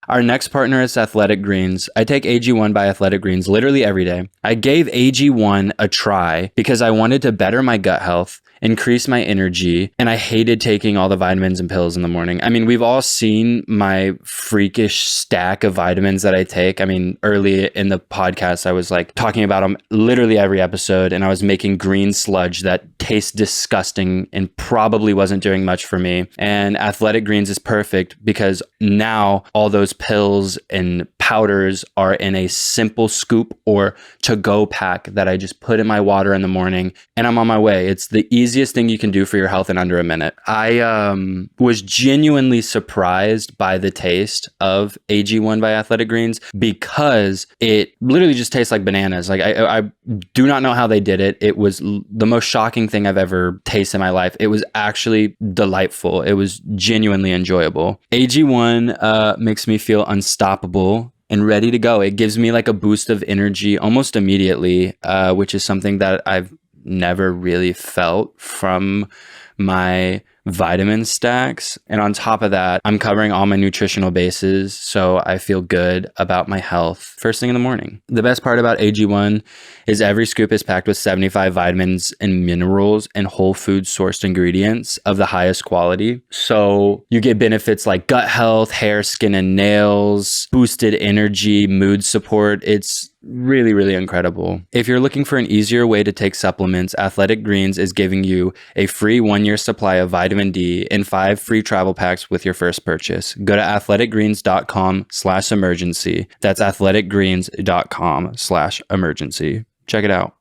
Our next partner is Athletic Greens. I take AG1 by Athletic Greens literally every day. I gave AG1 a try because I wanted to better my gut health, increase my energy, and I hated taking all the vitamins and pills in the morning. I mean, we've all seen my freakish stack of vitamins that I take. I mean, early in the podcast, I was like talking about them literally every episode, and I was making green sludge that tastes disgusting and probably wasn't doing much for me. And Athletic Greens is perfect because now all those pills and powders are in a simple scoop or to-go pack that I just put in my water in the morning, and I'm on my way. It's the easiest thing you can do for your health in under a minute. I was genuinely surprised by the taste of AG1 by Athletic Greens because it literally just tastes like bananas. Like I do not know how they did it. It was the most shocking thing I've ever tasted in my life. It was actually delightful. It was genuinely enjoyable. AG1 makes me feel unstoppable and ready to go. It gives me like a boost of energy almost immediately, which is something that I've never really felt from my vitamin stacks. And on top of that, I'm covering all my nutritional bases, so I feel good about my health first thing in the morning. The best part about AG1 is every scoop is packed with 75 vitamins and minerals and whole food sourced ingredients of the highest quality. So you get benefits like gut health, hair, skin, and nails, boosted energy, mood support. It's really, really incredible. If you're looking for an easier way to take supplements, Athletic Greens is giving you a free 1-year supply of vitamin D and 5 free travel packs with your first purchase. Go to athleticgreens.com/emergency. That's athleticgreens.com/emergency. Check it out.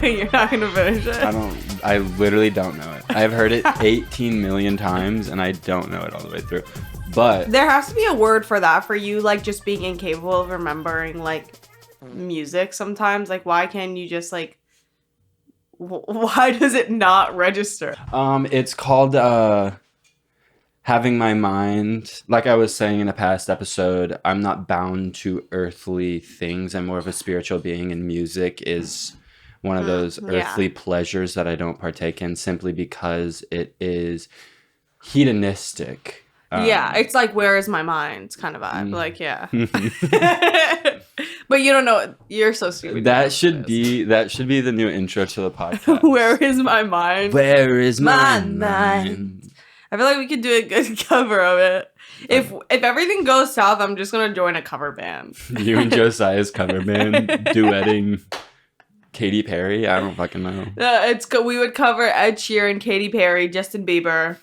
You're not gonna finish it. I literally don't know it. I've heard it 18 million times and I don't know it all the way through. But there has to be a word for that, for you, like just being incapable of remembering like music sometimes. Like, why can't you just like, why does it not register? It's called having my mind, like I was saying in a past episode, I'm not bound to earthly things. I'm more of a spiritual being, and music is one of those earthly pleasures that I don't partake in simply because it is hedonistic. Yeah, it's like, where is my mind kind of vibe. Like, yeah. But you don't know it. You're so stupid. That should be the new intro to the podcast. Where is my mind? Where is my mind? I feel like we could do a good cover of it. If everything goes south, I'm just gonna join a cover band. You and Josiah's cover band duetting Katy Perry? I don't fucking know. We would cover Ed Sheeran, Katy Perry, Justin Bieber,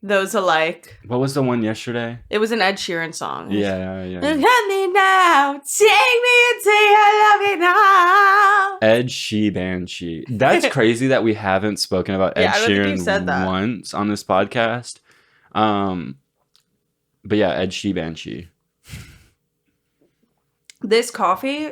those alike. What was the one yesterday? It was an Ed Sheeran song. Yeah. Look at me now, take me into your loving now. Ed Banshee. That's crazy that we haven't spoken about Ed Sheeran once on this podcast. But yeah, Ed Banshee. This coffee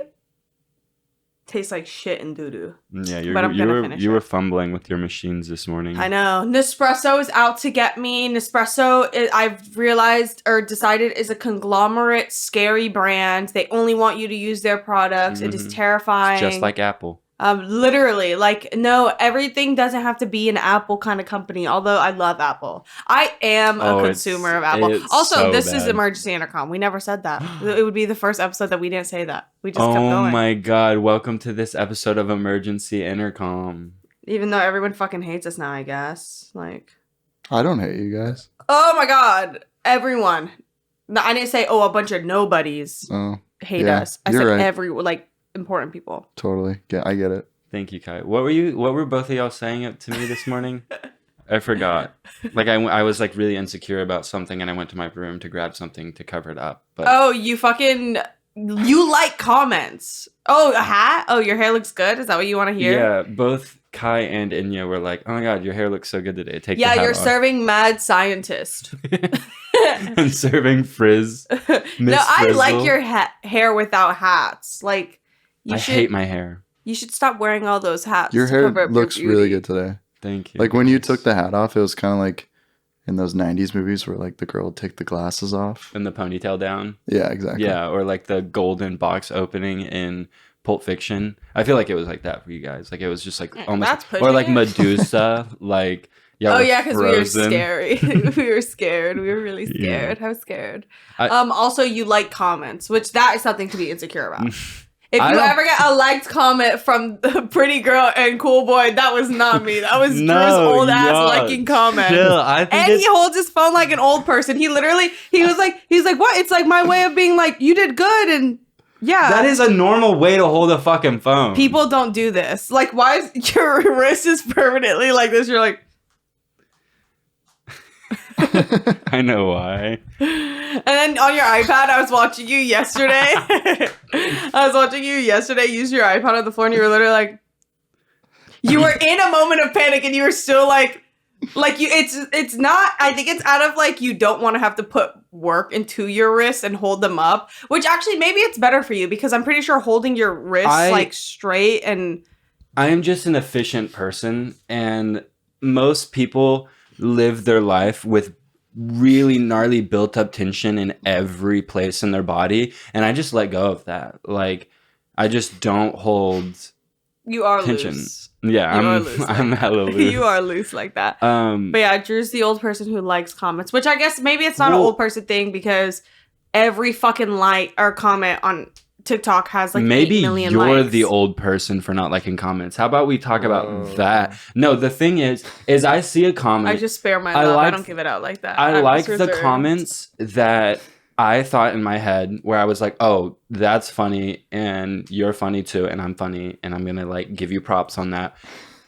tastes like shit and doo-doo. Yeah, you were fumbling with your machines this morning. I know. Nespresso is out to get me. Nespresso, I've realized or decided, is a conglomerate, scary brand. They only want you to use their products. Mm-hmm. It is terrifying. It's just like Apple. Literally, like, no, everything doesn't have to be an Apple kind of company, although I love Apple. I am a consumer of Apple. Also, so this is Emergency Intercom. We never said that. It would be the first episode that we didn't say that. We just kept going. Oh my God. Welcome to this episode of Emergency Intercom. Even though everyone fucking hates us now, I guess. Like, I don't hate you guys. Oh my God. Everyone. No, I didn't say, a bunch of nobodies hate us. I said right. Important people. Totally. Yeah, I get it. Thank you, Kai. What were both of y'all saying to me this morning? I forgot. Like I was like really insecure about something and I went to my room to grab something to cover it up. But you like comments. Oh, a hat? Oh, your hair looks good? Is that what you want to hear? Yeah, both Kai and Enya were like, "Oh my God, your hair looks so good today. Take the hat you're off." Serving mad scientist. I'm serving Frizz. No, I like your hair without hats. Like, hate my hair. You should stop wearing all those hats. Your hair looks really good today. Thank you. Like when you took the hat off, it was kind of like in those 90s movies where like the girl would take the glasses off. And the ponytail down. Yeah, exactly. Yeah, or like the golden box opening in Pulp Fiction. I feel like it was like that for you guys. Like it was just like almost, or like Medusa, like. Yeah, because we were scary. We were scared. We were really scared. Yeah. I was scared. Also, you like comments, which that is something to be insecure about. If you ever get a liked comment from the pretty girl and cool boy, that was not me. That was Drew's old ass liking comments. And he holds his phone like an old person. He was like, what? It's like my way of being like, you did good. And yeah. That is a normal way to hold a fucking phone. People don't do this. Like, why is your wrist is permanently like this? You're like, I know why. And then on your iPad, I was watching you yesterday. Use your iPad on the floor, and you were literally like, you were in a moment of panic, and you were still like you. It's not. I think it's out of like you don't want to have to put work into your wrists and hold them up. Which actually maybe it's better for you because I'm pretty sure holding your wrists like straight and. I am just an efficient person, and most people live their life with really gnarly built up tension in every place in their body, and I just let go of that. Like I just don't hold tension. Loose. Yeah, I'm hella loose. You are loose like that. But yeah, Drew's the old person who likes comments, which I guess maybe it's not an old person thing because every fucking like or comment on TikTok has like maybe 8 million you're likes. the old person for not liking comments. How about we talk about that? No, the thing is I see a comment. I just spare my love. I don't give it out like that. I like the comments that I thought in my head where I was like, oh, that's funny and you're funny too and I'm funny and I'm gonna like give you props on that.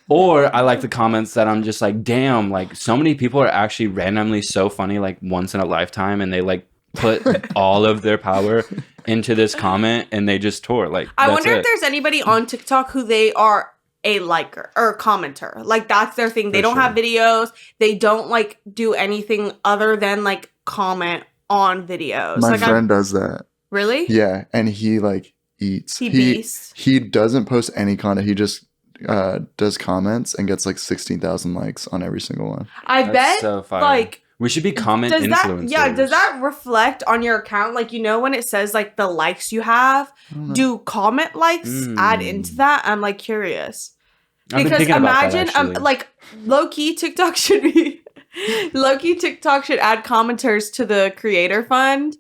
Or I like the comments that I'm just like, damn, like so many people are actually randomly so funny like once in a lifetime and they like put all of their power into this comment and they just tore. Like I wonder if there's anybody on TikTok who they are a liker or a commenter. Like that's their thing. They don't have videos. They don't like do anything other than like comment on videos. My like, friend does that. Really? Yeah, and he like eats. He beasts. He doesn't post any content. He just does comments and gets like 16,000 likes on every single one. I bet so like we should be comment influencers. Does that reflect on your account? Like, you know, when it says like the likes you have, do comment likes add into that? I'm like curious. Because imagine like low key TikTok should add commenters to the creator fund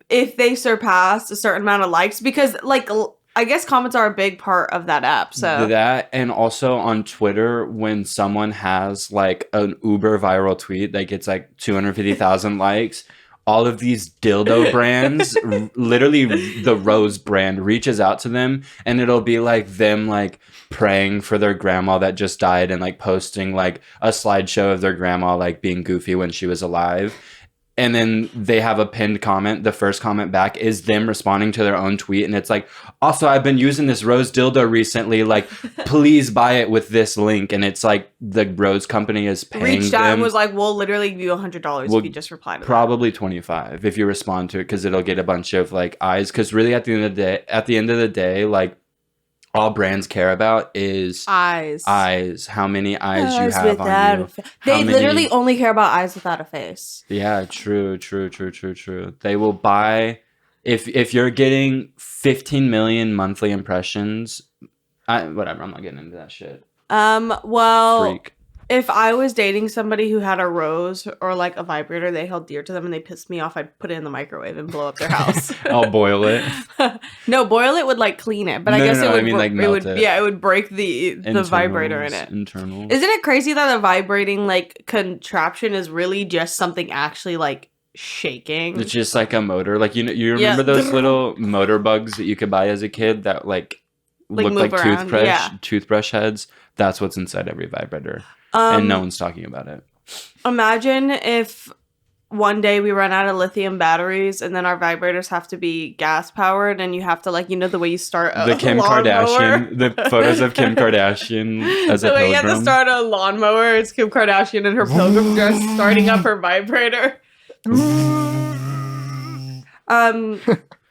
if they surpass a certain amount of likes because like I guess comments are a big part of that app. So that, and also on Twitter, when someone has like an uber viral tweet that gets like 250,000 likes, all of these dildo brands, literally the Rose brand reaches out to them and it'll be like them like praying for their grandma that just died and like posting like a slideshow of their grandma like being goofy when she was alive. And then they have a pinned comment. The first comment back is them responding to their own tweet. And it's like, also, I've been using this Rose dildo recently. Like, please buy it with this link. And it's like the Rose company is paying reached out and was like, we'll literally give you $100 if you just reply to that. Probably 25 if you respond to it because it'll get a bunch of like eyes. Because really at the end of the day, like, all brands care about is eyes. How many eyes you have on you. They literally only care about eyes without a face. Yeah, true. They will buy if you're getting 15 million monthly impressions. Whatever. I'm not getting into that shit. Well, Freak. If I was dating somebody who had a rose or like a vibrator they held dear to them and they pissed me off, I'd put it in the microwave and blow up their house. I'll boil it. No, boil it would like clean it, but I guess it would break the vibrator in it. Internal. Isn't it crazy that a vibrating like contraption is really just something actually like shaking? It's just like a motor. Like you remember those little motor bugs that you could buy as a kid that like look like toothbrush heads? That's what's inside every vibrator. And no one's talking about it. Imagine if one day we run out of lithium batteries and then our vibrators have to be gas powered and you have to like, you know, the way you start the Kim Kardashian, the photos of Kim Kardashian as a pilgrim. The way you have to start a lawnmower is Kim Kardashian in her pilgrim dress starting up her vibrator.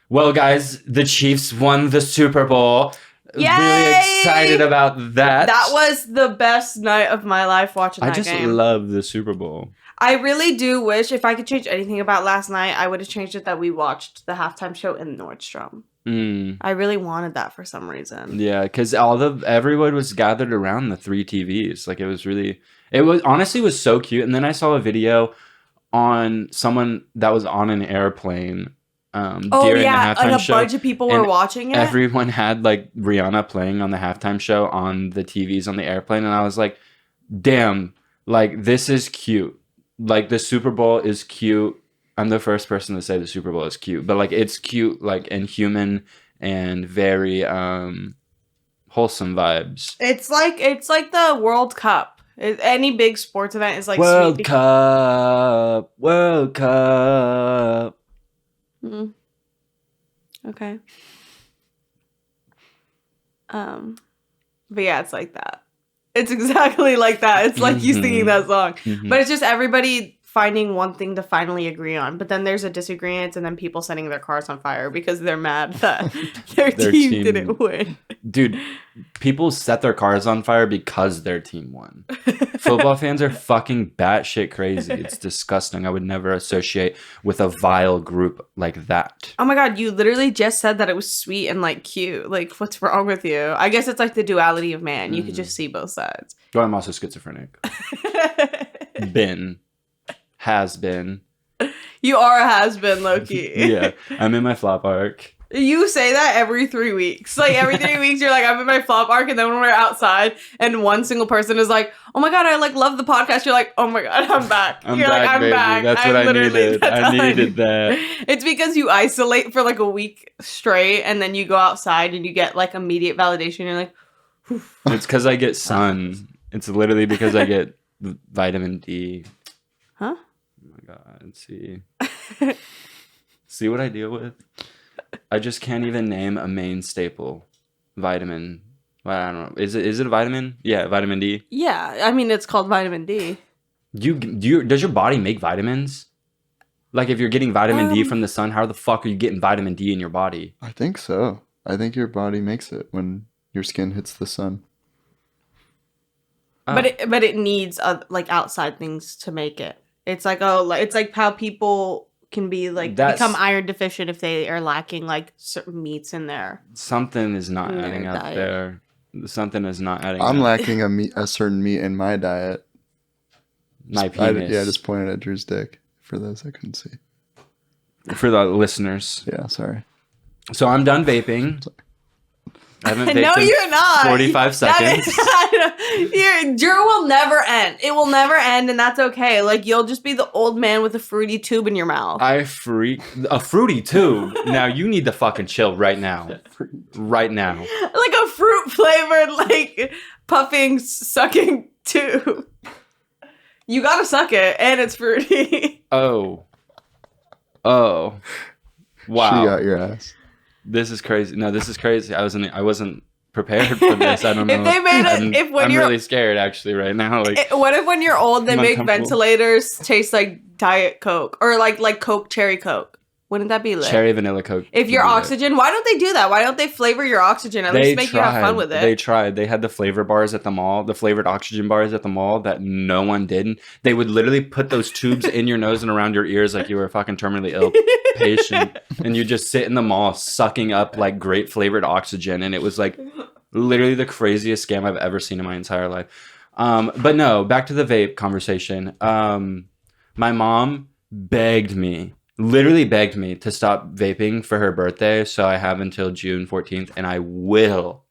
Well, guys, the Chiefs won the Super Bowl. Yay! Really excited about that. That was the best night of my life watching that game. I just love the Super Bowl. I really do wish if I could change anything about last night, I would have changed it that we watched the halftime show in Nordstrom. I really wanted that for some reason. Yeah, because everyone was gathered around the 3 TVs. Like it was honestly so cute. And then I saw a video on someone that was on an airplane. During the halftime show, bunch of people were watching it. Everyone had like Rihanna playing on the halftime show on the TVs on the airplane, and I was like, "Damn, like this is cute. Like the Super Bowl is cute." I'm the first person to say the Super Bowl is cute, but like it's cute, like and human and very wholesome vibes. It's like the World Cup. Any big sports event is like World Cup. Okay. But yeah, it's like that. It's exactly like that. It's like you singing that song. But it's just everybody finding one thing to finally agree on. But then there's a disagreement and then people setting their cars on fire because they're mad that their team didn't win. Dude, people set their cars on fire because their team won. Football fans are fucking batshit crazy. It's disgusting. I would never associate with a vile group like that. Oh my God, you literally just said that it was sweet and like cute. Like, what's wrong with you? I guess it's like the duality of man. You could just see both sides. Well, I'm also schizophrenic. Has been. You are a has-been, Loki. Yeah, I'm in my flop arc. You say that every 3 weeks. Like, every 3 weeks, you're like, I'm in my flop arc, and then when we're outside, and one single person is like, oh my God, I, like, love the podcast, you're like, oh my God, I'm back. You're back, like, I'm baby. Back. That's what I needed. I needed that. It's because you isolate for, like, a week straight, and then you go outside, and you get, like, immediate validation, and you're like, whew. It's because I get sun. It's literally because I get vitamin D. Huh? God, see what I deal with? I just can't even name a main staple vitamin. Well, I don't know. Is it a vitamin? Yeah, vitamin D. Yeah, I mean it's called vitamin D. Does your body make vitamins? Like if you're getting vitamin D from the sun, how the fuck are you getting vitamin D in your body? I think so. I think your body makes it when your skin hits the sun. Oh. But it needs like outside things to make it. It's like it's like how people can be like become iron deficient if they are lacking like certain meats in there. Something is not adding up there. Something is not adding. I'm lacking a certain meat in my diet. My penis. I just pointed at Drew's dick for those I couldn't see. For the listeners. Yeah, sorry. So I'm done vaping. I haven't vaped no, you're not. 45 seconds. Drew will never end. It will never end, and that's okay. Like, you'll just be the old man with a fruity tube in your mouth. A fruity tube? Now, you need to fucking chill right now. Right now. Like a fruit-flavored, like, puffing, sucking tube. You gotta suck it, and it's fruity. Oh. Wow. She got your ass. This is crazy. No, this is crazy. I wasn't prepared for this. I don't know. If they made I'm really scared actually right now. Like, what if when you're old they make ventilators taste like Diet Coke or like Coke Cherry Coke? Wouldn't that be lit? Cherry vanilla Coke. If your oxygen, why don't they do that? Why don't they flavor your oxygen? At least make you have fun with it. They tried. They had the flavor bars at the mall, the flavored oxygen bars at the mall that no one did. They would literally put those tubes in your nose and around your ears like you were a fucking terminally ill patient. And you just sit in the mall sucking up like great flavored oxygen. And it was like literally the craziest scam I've ever seen in my entire life. But no, back to the vape conversation. My mom literally begged me to stop vaping for her birthday, so I have until June 14th, and I will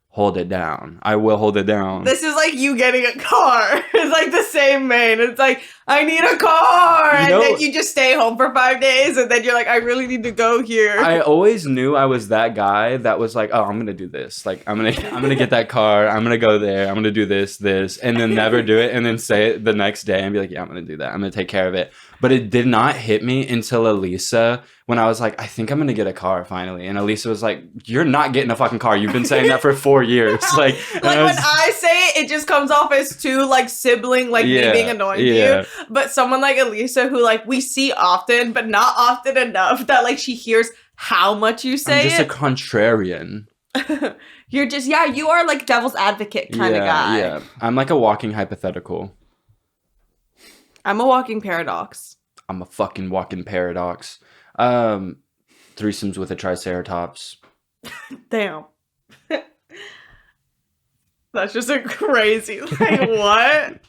hold it down. I will hold it down. This is like you getting a car. It's like the same vein. It's like, I need a car. And then you just stay home for 5 days, and then you're like, I really need to go here. I always knew I was that guy that was like, oh, I'm going to do this. Like, I'm going to get that car. I'm going to go there. I'm going to do this, and then never do it, and then say it the next day and be like, yeah, I'm going to do that. I'm going to take care of it. But it did not hit me until Elisa, when I was like, I think I'm going to get a car finally. And Elisa was like, you're not getting a fucking car. You've been saying that for 4 years. Like when I say it, it just comes off as too like sibling, like me being annoying to you. But someone like Elisa who like we see often, but not often enough that like she hears how much you say I'm just a contrarian. You're just, you are like devil's advocate kind of guy. Yeah, I'm like a walking hypothetical. I'm a walking paradox. I'm a fucking walking paradox. Threesomes with a triceratops. Damn. That's just a crazy, like, what?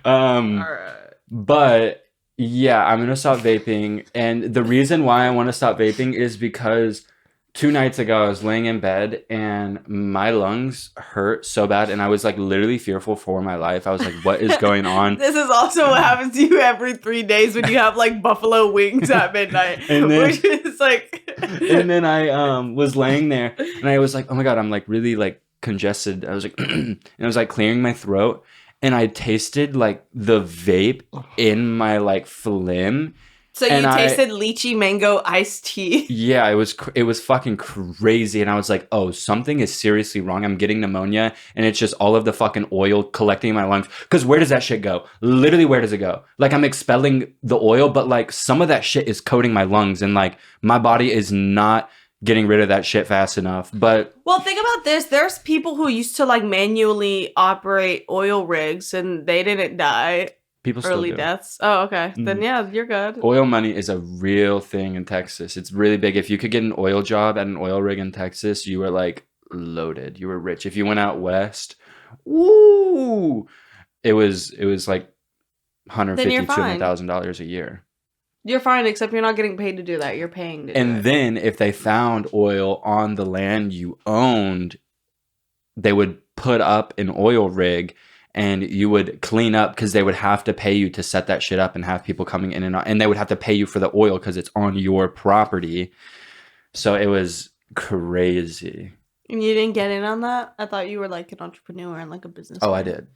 All right. But yeah, I'm gonna stop vaping, and the reason why I want to stop vaping is because 2 nights ago I was laying in bed and my lungs hurt so bad, and I was like literally fearful for my life. I was like, "What is going on?" This is also what happens to you every 3 days when you have like buffalo wings at midnight, and then, which is like. And then I was laying there, and I was like, "Oh my god, I'm like really like congested." I was like, and I was like clearing my throat. And I tasted like the vape in my like phlegm. So you tasted lychee mango iced tea. Yeah, it was fucking crazy. And I was like, oh, something is seriously wrong. I'm getting pneumonia, and it's just all of the fucking oil collecting in my lungs. Because where does that shit go? Literally, where does it go? Like, I'm expelling the oil, but like some of that shit is coating my lungs, and like my body is not getting rid of that shit fast enough. But well, think about this. There's people who used to like manually operate oil rigs and they didn't die. People still early do. Deaths. Oh, okay. Then yeah, you're good. Oil money is a real thing in Texas. It's really big. If you could get an oil job at an oil rig in Texas, you were like loaded. You were rich. If you went out west, woo, it was like $150,000 to $200,000 a year. You're fine, except you're not getting paid to do that. You're paying to do it. And then if they found oil on the land you owned, they would put up an oil rig, and you would clean up, because they would have to pay you to set that shit up and have people coming in and out. And they would have to pay you for the oil because it's on your property. So it was crazy. And you didn't get in on that? I thought you were like an entrepreneur and like a business. Oh, I did.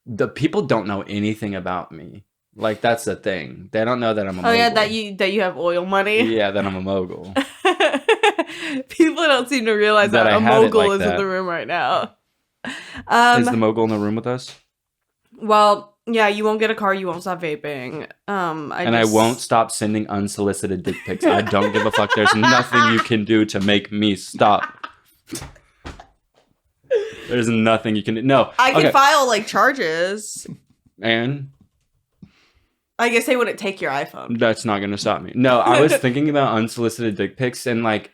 The people don't know anything about me. Like, that's the thing. They don't know that I'm a mogul. Oh, yeah, that you have oil money? Yeah, that I'm a mogul. People don't seem to realize that a mogul is in the room right now. Is the mogul in the room with us? Well, yeah, you won't get a car. You won't stop vaping. I won't stop sending unsolicited dick pics. I don't give a fuck. There's nothing you can do to make me stop. There's nothing you can do. No. I can file like charges. And? I guess they wouldn't take your iPhone. That's not going to stop me. No, I was thinking about unsolicited dick pics, and like,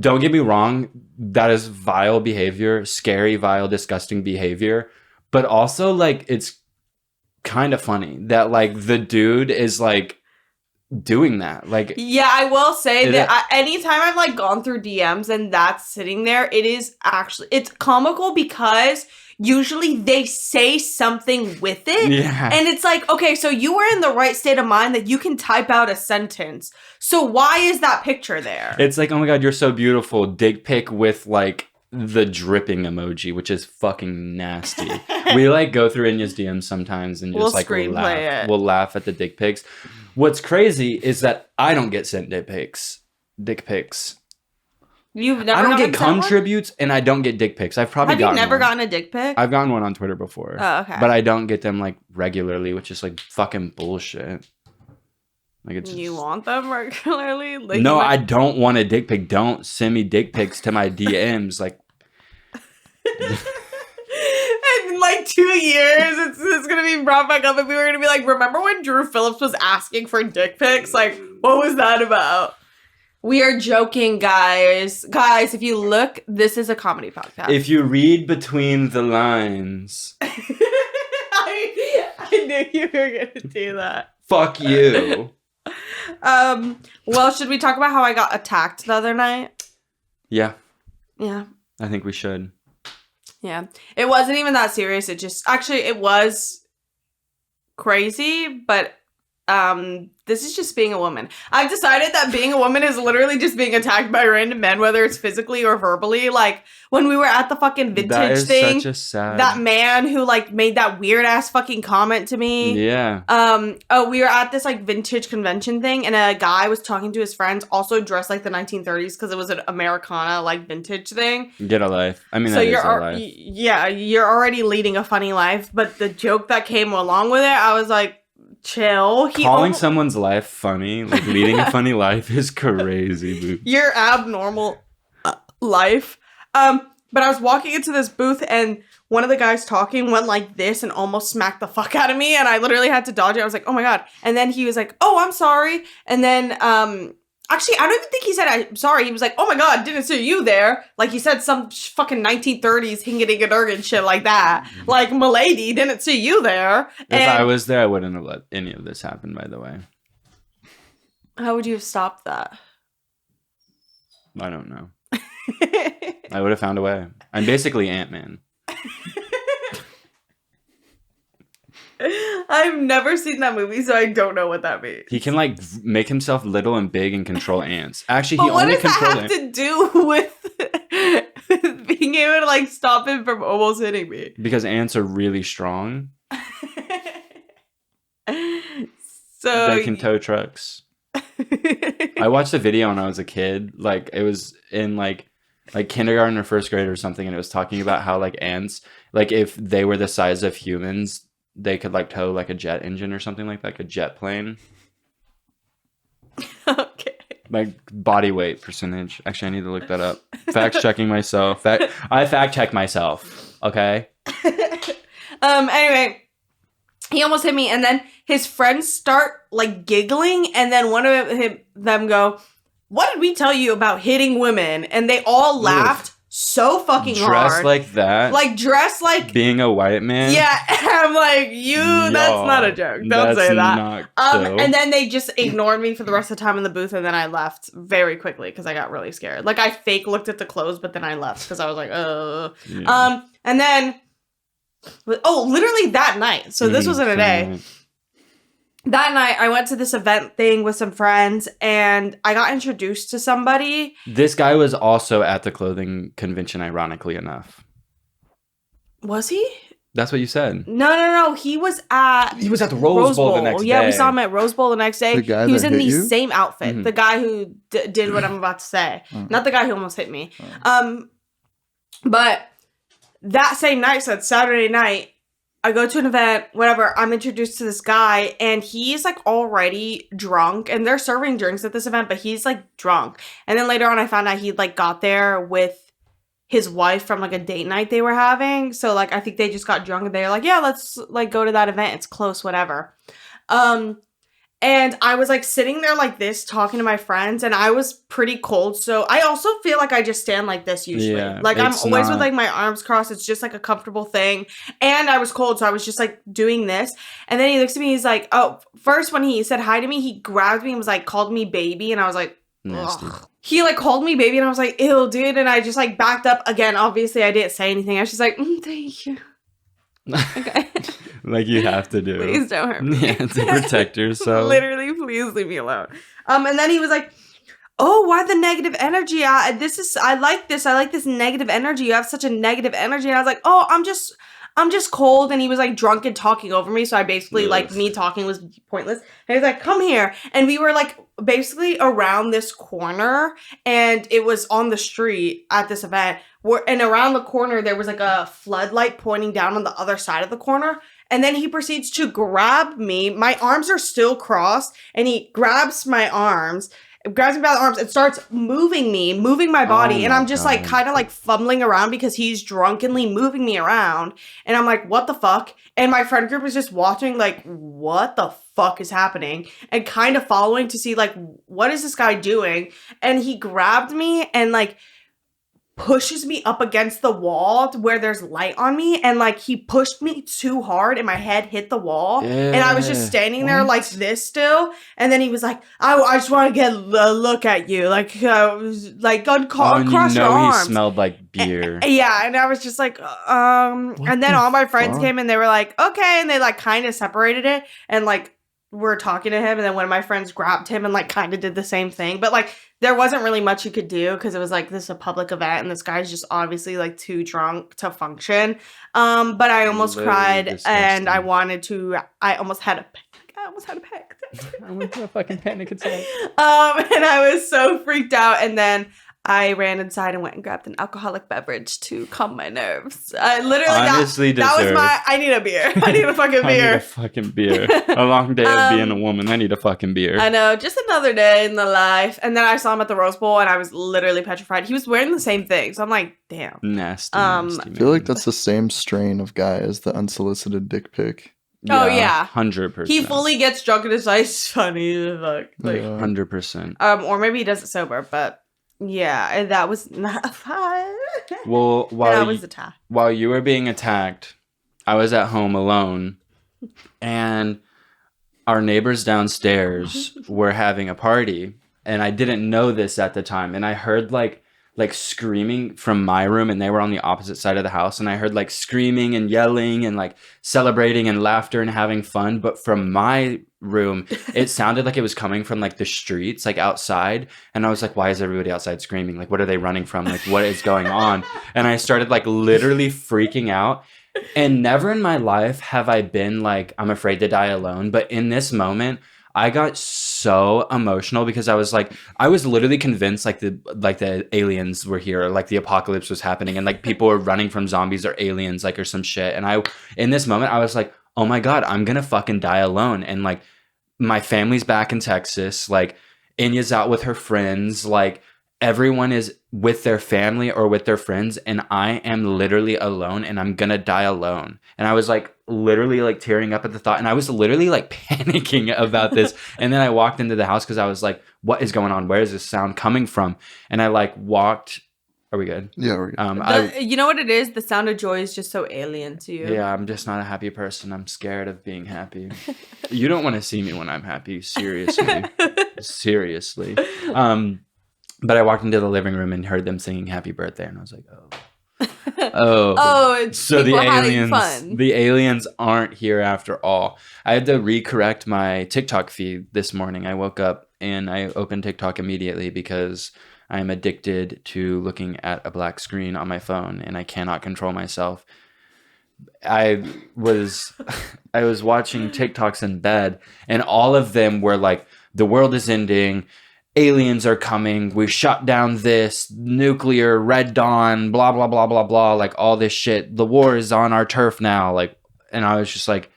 don't get me wrong, that is vile behavior, scary, vile, disgusting behavior. But also, like, it's kind of funny that like the dude is like doing that. Like, yeah, I will say that anytime I've like gone through DMs and that's sitting there, it's comical because usually they say something with it. Yeah. And it's like, okay, so you were in the right state of mind that you can type out a sentence. So why is that picture there? It's like, oh my God, you're so beautiful. Dick pic with like the dripping emoji, which is fucking nasty. We like go through Enya's DMs sometimes and just like laugh. We'll laugh at the dick pics. What's crazy is that I don't get sent dick pics. You've never I don't get cum tributes, and I don't get dick pics. I've probably gotten never gotten a dick pic? I've gotten one on Twitter before. Oh, okay. But I don't get them like regularly, which is like fucking bullshit. Like, it's you want them regularly? Like, no, I don't want a dick pic. Don't send me dick pics to my DMs. Like, in like 2 years, it's gonna be brought back up, and we were gonna be like, remember when Drew Phillips was asking for dick pics? Like, what was that about? We are joking, guys. Guys, if you look, this is a comedy podcast. If you read between the lines. I knew you were going to do that. Fuck you. Well, should we talk about how I got attacked the other night? Yeah. Yeah. I think we should. Yeah. It wasn't even that serious. It was crazy, but this is just being a woman. I've decided that being a woman is literally just being attacked by random men, whether it's physically or verbally. Like when we were at the fucking vintage thing, such a sad... that man who like made that weird ass fucking comment to me. Yeah. We were at this like vintage convention thing, and a guy was talking to his friends, also dressed like the 1930s because it was an Americana like vintage thing. Get a life. I mean, so that is a life. Yeah, you're already leading a funny life, but the joke that came along with it, I was like, chill. Calling someone's life funny, like leading a funny life, is crazy, boo. Your abnormal life. But I was walking into this booth and one of the guys talking went like this and almost smacked the fuck out of me, and I literally had to dodge it. I was like, oh my God. And then he was like, oh, I'm sorry. And then, actually, I don't even think he said I'm sorry. He was like, oh my God, didn't see you there. Like he said some fucking 1930s hingadingadurgan shit like that. Like, milady, didn't see you there. If I was there, I wouldn't have let any of this happen, by the way. How would you have stopped that? I don't know. I would have found a way. I'm basically Ant-Man. I've never seen that movie, so I don't know what that means. He can like make himself little and big and control ants. Actually, he only controls ants. What does that have to do with being able to like stop him from almost hitting me? Because ants are really strong. So they can tow trucks. I watched a video when I was a kid. Like it was in like kindergarten or first grade or something, and it was talking about how like ants, like if they were the size of humans, they could like tow like a jet engine or something like a jet plane. Okay. Like body weight percentage. Actually, I need to look that up. Fact checking myself. I fact check myself. Okay. Anyway, he almost hit me, and then his friends start like giggling, and then one of them go, "What did we tell you about hitting women?" And they all laughed. So fucking hard. Dressed like that? Like, dressed like... Being a white man? Yeah, I'm like, that's not a joke. Don't say that. And then they just ignored me for the rest of the time in the booth, and then I left very quickly because I got really scared. Like, I fake looked at the clothes, but then I left because I was like, Yeah. And then... literally that night. So this wasn't a day. That night, I went to this event thing with some friends, and I got introduced to somebody. This guy was also at the clothing convention, ironically enough. Was he? That's what you said. No. He was at the Rose Bowl the next day. Yeah, we saw him at Rose Bowl the next day. The guy he was in the you? same outfit. Mm-hmm. The guy who did what I'm about to say. Not the guy who almost hit me. But that same night, so it's Saturday night, I go to an event, whatever, I'm introduced to this guy, and he's, like, already drunk, and they're serving drinks at this event, but he's, like, drunk. And then later on, I found out he, like, got there with his wife from, like, a date night they were having. So, like, I think they just got drunk, and they're like, yeah, let's, like, go to that event. It's close, whatever. And I was, like, sitting there like this, talking to my friends, and I was pretty cold. So I also feel like I just stand like this usually. Yeah, like, I'm always with, like, my arms crossed. It's just, like, a comfortable thing. And I was cold, so I was just, like, doing this. And then he looks at me, he's like, first when he said hi to me, he grabbed me and was, like, called me baby. And I was like, nasty. He, like, called me baby, and I was like, ew, dude. And I just, like, backed up. Again, obviously, I didn't say anything. I was just like, thank you. Okay. Like you have to do. Please don't hurt me. Yeah, to protect yourself. Literally, please leave me alone. And then he was like, oh, why the negative energy? I like this. I like this negative energy. You have such a negative energy. And I was like, oh, I'm just cold. And he was like drunk and talking over me. So I basically like me talking was pointless. And he was like, come here. And we were like basically around this corner, and it was on the street at this event. And around the corner, there was like a floodlight pointing down on the other side of the corner. And then he proceeds to grab me. My arms are still crossed. And he grabs my arms, grabs me by the arms, and starts moving my body. And I'm just like kind of like fumbling around because he's drunkenly moving me around. And I'm like, what the fuck? And my friend group is just watching like, what the fuck is happening? And kind of following to see like, what is this guy doing? And he grabbed me and like pushes me up against the wall where there's light on me, and like he pushed me too hard and my head hit the wall. And I was just standing there like this still, and then he was like, I just want to get a look at you, like cross your arms. He smelled like beer. And I was just like and then all my friends came and they were like, okay, and they like kind of separated it, and like we're talking to him, and then one of my friends grabbed him and like kind of did the same thing, but like there wasn't really much you could do because it was like this is a public event and this guy's just obviously like too drunk to function. But I almost cried disgusting. And I almost had a panic. I went through a fucking panic attack. And I was so freaked out, and then I ran inside and went and grabbed an alcoholic beverage to calm my nerves. I literally honestly that was I need a beer. I need a fucking beer. I need a fucking beer. A long day of being a woman. I need a fucking beer. I know, just another day in the life. And then I saw him at the Rose Bowl and I was literally petrified. He was wearing the same thing. So I'm like, damn. Nasty. I feel like that's the same strain of guy as the unsolicited dick pic. Oh yeah, 100%. He fully gets drunk and it's like funny as fuck. Like 100%. Or maybe he does it sober, but yeah, and that was not fun. Well, while you were being attacked, I was at home alone, and our neighbors downstairs were having a party, and I didn't know this at the time, and I heard like screaming from my room, and they were on the opposite side of the house, and I heard like screaming and yelling and like celebrating and laughter and having fun, but from my room it sounded like it was coming from like the streets, like outside, and I was like, why is everybody outside screaming? Like, what are they running from? Like, what is going on? And I started like literally freaking out. And never in my life have I been like, I'm afraid to die alone, but in this moment I got so emotional because I was literally convinced like the aliens were here, or like the apocalypse was happening, and like people were running from zombies or aliens, like, or some shit. And in this moment I was like, oh my God, I'm gonna fucking die alone. And like my family's back in Texas, like Enya's out with her friends, like everyone is with their family or with their friends, and I am literally alone, and I'm gonna die alone. And I was like literally like tearing up at the thought, and I was literally like panicking about this. And then I walked into the house because I was like, what is going on? Where is this sound coming from? And I like walked. Are we good? Yeah, we're good. You know what it is? The sound of joy is just so alien to you. Yeah, I'm just not a happy person. I'm scared of being happy. You don't want to see me when I'm happy. Seriously. Seriously. But I walked into the living room and heard them singing Happy Birthday, and I was like, it's so the aliens aren't here after all. I had to recorrect my TikTok feed this morning. I woke up and I opened TikTok immediately because I'm addicted to looking at a black screen on my phone, and I cannot control myself. I was watching TikToks in bed, and all of them were like, the world is ending, aliens are coming, we shut down this, nuclear, Red Dawn, blah, blah, blah, blah, blah, like all this shit. The war is on our turf now. Like, and I was just like,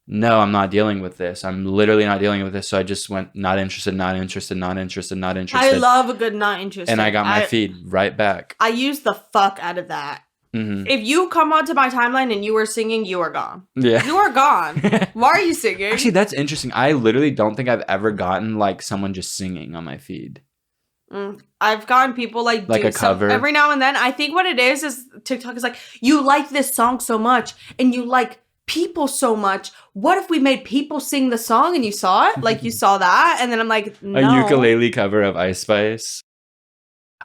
no, I'm not dealing with this. I'm literally not dealing with this. So I just went, not interested, not interested, not interested, not interested. I love a good not interested. And I got my feed right back. I use the fuck out of that. Mm-hmm. If you come onto my timeline and you were singing, you are gone. Yeah. You are gone. Why are you singing? Actually, that's interesting. I literally don't think I've ever gotten like someone just singing on my feed. I've gotten people like do a cover every now and then. I think what it is TikTok is like, you like this song so much and you like people so much. What if we made people sing the song and you saw it? Like you saw that, and then I'm like, no. A ukulele cover of Ice Spice.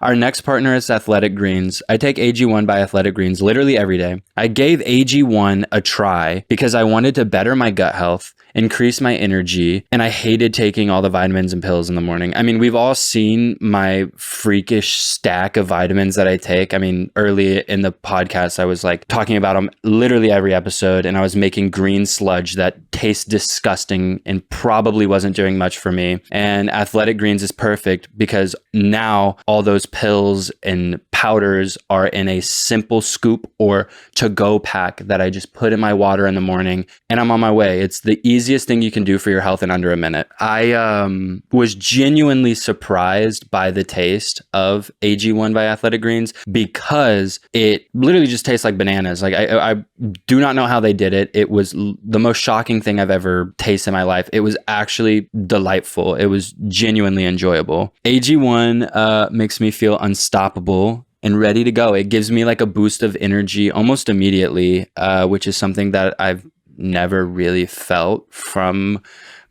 Our next partner is Athletic Greens. I take AG1 by Athletic Greens literally every day. I gave AG1 a try because I wanted to better my gut health, increase my energy, and I hated taking all the vitamins and pills in the morning. I mean, we've all seen my freakish stack of vitamins that I take. I mean, early in the podcast, I was like talking about them literally every episode, and I was making green sludge that tastes disgusting and probably wasn't doing much for me. And Athletic Greens is perfect because now all those pills and powders are in a simple scoop or to-go pack that I just put in my water in the morning, and I'm on my way. It's the easiest thing you can do for your health in under a minute. I was genuinely surprised by the taste of AG1 by Athletic Greens because it literally just tastes like bananas. Like I do not know how they did it. It was the most shocking thing I've ever tasted in my life. It was actually delightful. It was genuinely enjoyable. AG1 makes me feel unstoppable and ready to go. It gives me like a boost of energy almost immediately, which is something that I've never really felt from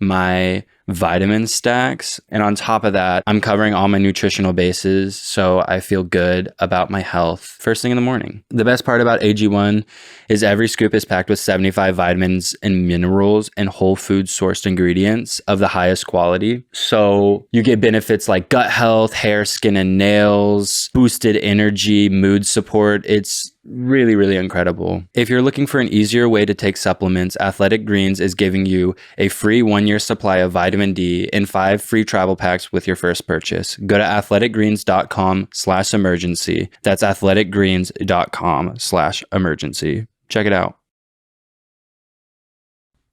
my vitamin stacks. And on top of that, I'm covering all my nutritional bases, so I feel good about my health first thing in the morning. The best part about AG1 is every scoop is packed with 75 vitamins and minerals and whole food sourced ingredients of the highest quality. So you get benefits like gut health, hair, skin, and nails, boosted energy, mood support. It's really, really incredible. If you're looking for an easier way to take supplements, Athletic Greens is giving you a free 1-year supply of vitamin vitamin D and 5 free travel packs with your first purchase. Go to athleticgreens.com/emergency. That's athleticgreens.com/emergency. Check it out.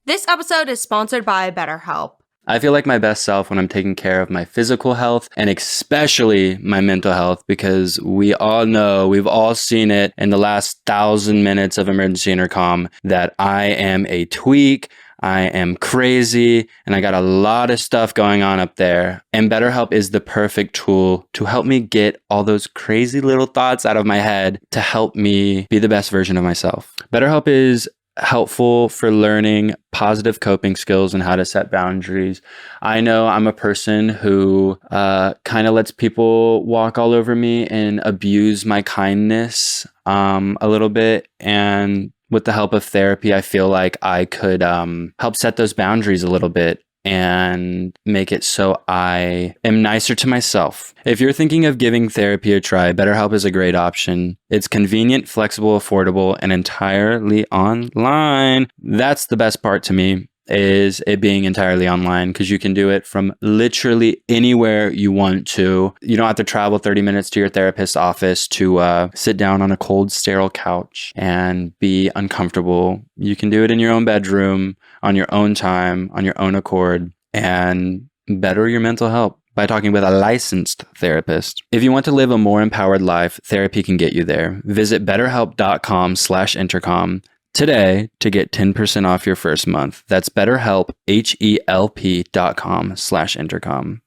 This episode is sponsored by BetterHelp. I feel like my best self when I'm taking care of my physical health and especially my mental health, because we all know, we've all seen it in the last 1,000 minutes of Emergency Intercom that I am a tweak, I am crazy, and I got a lot of stuff going on up there. And BetterHelp is the perfect tool to help me get all those crazy little thoughts out of my head to help me be the best version of myself. BetterHelp is helpful for learning positive coping skills and how to set boundaries. I know I'm a person who kind of lets people walk all over me and abuse my kindness a little bit. And with the help of therapy, I feel like I could help set those boundaries a little bit and make it so I am nicer to myself. If you're thinking of giving therapy a try, BetterHelp is a great option. It's convenient, flexible, affordable, and entirely online. That's the best part to me, is it being entirely online, because you can do it from literally anywhere you want to. You don't have to travel 30 minutes to your therapist's office to sit down on a cold, sterile couch and be uncomfortable. You can do it in your own bedroom, on your own time, on your own accord, and better your mental health by talking with a licensed therapist. If you want to live a more empowered life, therapy can get you there. Visit betterhelp.com/intercom today to get 10% off your first month. That's BetterHelp, HELP.com/intercom.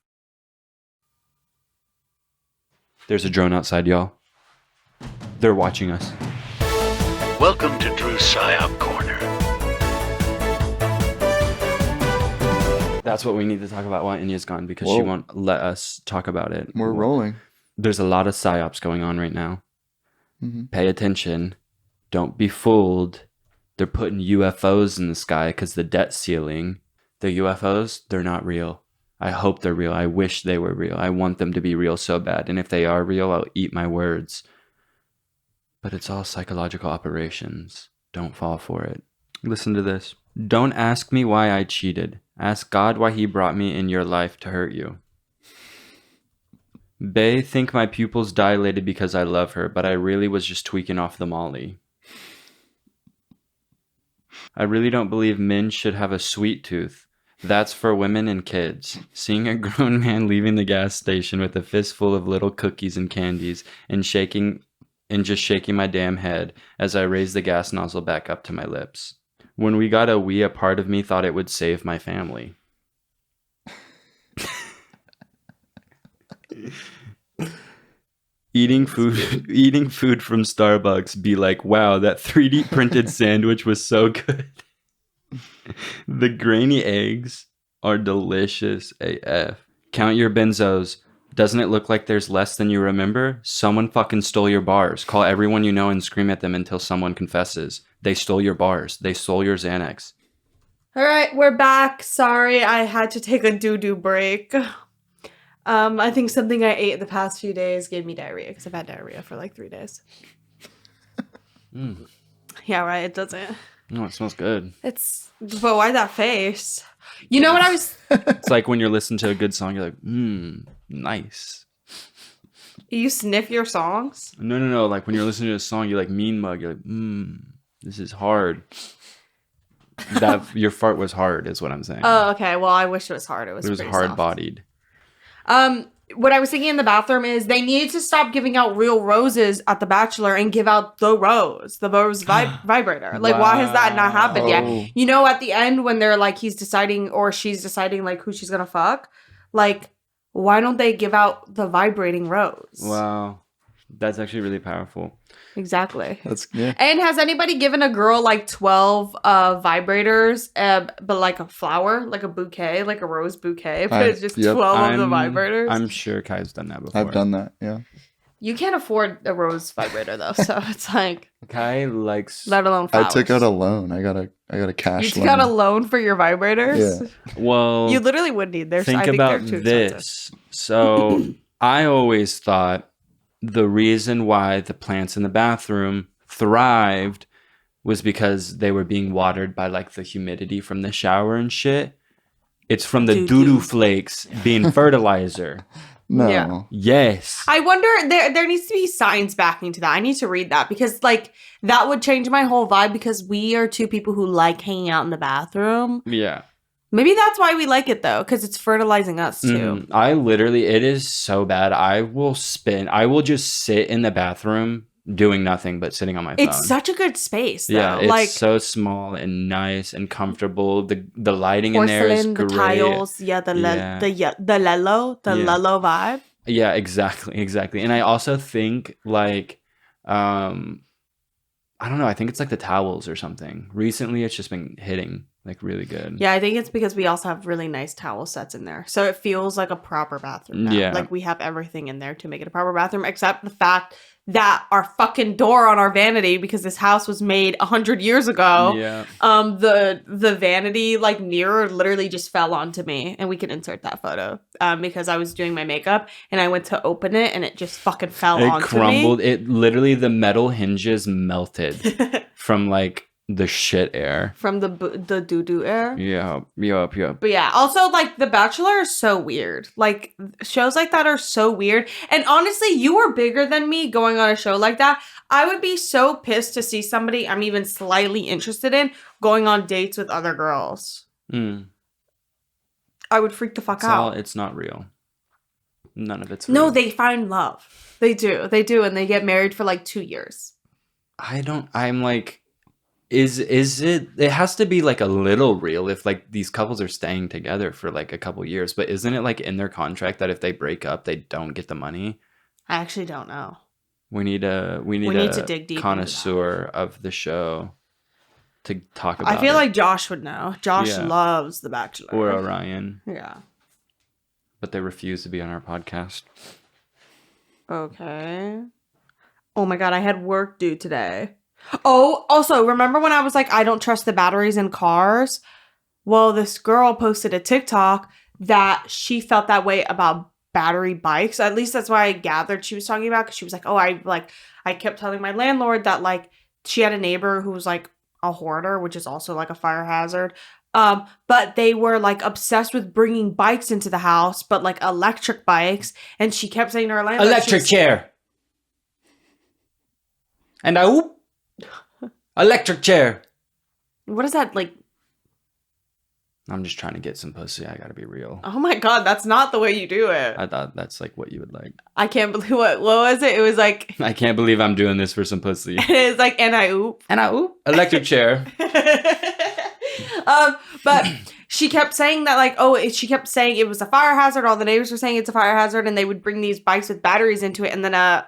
There's a drone outside, y'all. They're watching us. Welcome to Drew's PsyOp Corner. That's what we need to talk about while Enya's gone, because she won't let us talk about it. We're rolling. There's a lot of PsyOps going on right now. Mm-hmm. Pay attention. Don't be fooled. They're putting UFOs in the sky because the debt ceiling. The UFOs, they're not real. I hope they're real. I wish they were real. I want them to be real so bad. And if they are real, I'll eat my words. But it's all psychological operations. Don't fall for it. Listen to this. Don't ask me why I cheated. Ask God why he brought me in your life to hurt you. Bae think my pupils dilated because I love her, but I really was just tweaking off the molly. I really don't believe men should have a sweet tooth. That's for women and kids. Seeing a grown man leaving the gas station with a fistful of little cookies and candies and just shaking my damn head as I raised the gas nozzle back up to my lips. When we got a Wii, a part of me thought it would save my family. Eating food from Starbucks be like, wow, that 3D printed sandwich was so good. The grainy eggs are delicious AF. Count your benzos. Doesn't it look like there's less than you remember? Someone fucking stole your bars. Call everyone you know and scream at them until someone confesses. They stole your bars. They stole your Xanax. All right, we're back. Sorry, I had to take a doo-doo break. I think something I ate the past few days gave me diarrhea, because I've had diarrhea for like 3 days. Yeah, right, it doesn't. No, it smells good. But why that face? You know what I was... It's like when you're listening to a good song, you're like, nice. You sniff your songs? No. Like when you're listening to a song, you like mean mug. You're like, this is hard. That your fart was hard, is what I'm saying. Oh, okay. Well, I wish it was hard. It was hard-bodied. What I was thinking in the bathroom is they need to stop giving out real roses at the Bachelor and give out the rose vibrator. Like, why has that not happened yet? You know, at the end when they're like, he's deciding or she's deciding like who she's gonna fuck, like, why don't they give out the vibrating rose? Wow. That's actually really powerful. Exactly. Yeah. And has anybody given a girl like 12 vibrators, but like a flower, like a bouquet, like a rose bouquet, but it's just 12 of the vibrators? I'm sure Kai's done that before. I've done that, yeah. You can't afford a rose vibrator though, so it's like Kai likes. Let alone flowers. I took out a loan. I got a cash. You took out a loan for your vibrators? Yeah. Well, you literally would need. Think about this. So I always thought the reason why the plants in the bathroom thrived was because they were being watered by like the humidity from the shower and shit. It's from the doo-doo flakes being fertilizer. No. Yeah. Yes. I wonder, there needs to be science backing to that. I need to read that because, like, that would change my whole vibe because we are two people who like hanging out in the bathroom. Yeah. Maybe that's why we like it, though, because it's fertilizing us, too. It is so bad. I will just sit in the bathroom doing nothing but sitting on my phone. It's such a good space, though. Yeah, it's so small and nice and comfortable. The lighting in there is great. The tiles, the Lello vibe. Yeah, exactly. And I also think, like, I don't know, I think it's like the towels or something. Recently, it's just been hitting, like, really good. Yeah, I think it's because we also have really nice towel sets in there. So it feels like a proper bathroom now. Yeah. Like, we have everything in there to make it a proper bathroom, except the fact that our fucking door on our vanity, because this house was made 100 years ago, the vanity, like, mirror literally just fell onto me. And we can insert that photo because I was doing my makeup and I went to open it and it just fucking fell onto me. It crumbled. It literally, the metal hinges melted from, like, the shit air. From the doo-doo air? Yeah. But yeah, also, like, The Bachelor is so weird. Like, shows like that are so weird. And honestly, you were bigger than me going on a show like that. I would be so pissed to see somebody I'm even slightly interested in going on dates with other girls. I would freak the fuck out. It's not real. None of it's real. No, they find love. They do. And they get married for, like, 2 years. I'm like... Is it has to be like a little real if like these couples are staying together for like a couple years, but isn't it like in their contract that if they break up they don't get the money? I actually don't know. We need to dig deep connoisseur of the show to talk about it. I feel like Josh would know. Josh loves The Bachelor. Or Orion. Yeah. But they refuse to be on our podcast. Okay. Oh my god, I had work due today. Oh, also, remember when I was like, I don't trust the batteries in cars? Well, this girl posted a TikTok that she felt that way about battery bikes. At least that's why I gathered she was talking about, because she was like, oh, I kept telling my landlord that, like, she had a neighbor who was, like, a hoarder, which is also, like, a fire hazard. But they were, like, obsessed with bringing bikes into the house, but, like, electric bikes. And she kept saying to her landlord... Electric chair! And I whoop! Electric chair. What is that, like? I'm just trying to get some pussy. I gotta be real. Oh my god, that's not the way you do it. I thought that's like what you would like. I can't believe what was it? It was like, I can't believe I'm doing this for some pussy. It's like, and I oop. Electric chair. But she kept saying that, like, she kept saying it was a fire hazard. All the neighbors were saying it's a fire hazard, and they would bring these bikes with batteries into it, and then a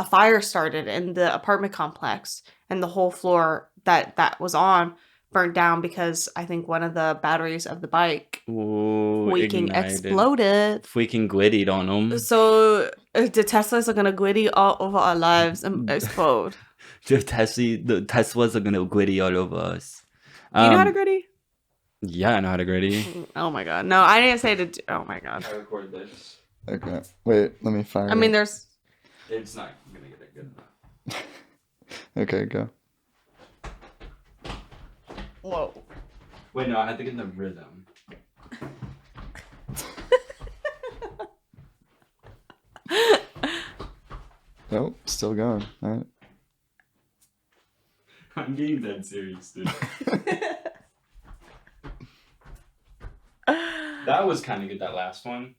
fire started in the apartment complex. And the whole floor that was on burned down because I think one of the batteries of the bike exploded. Freaking glittied on them. So the Teslas are going to glitty all over our lives and explode. The Teslas are going to glitty all over us. You know how to gritty? Yeah, I know how to gritty. Oh my god. No, I didn't say to do... Oh my god. I record this. Okay. Wait, let me fire I mean, there's... It's not going to get it good enough. Okay, go. Whoa. Wait, no, I had to get in the rhythm. Nope, still going. All right. I'm being dead serious, dude. That was kind of good, that last one.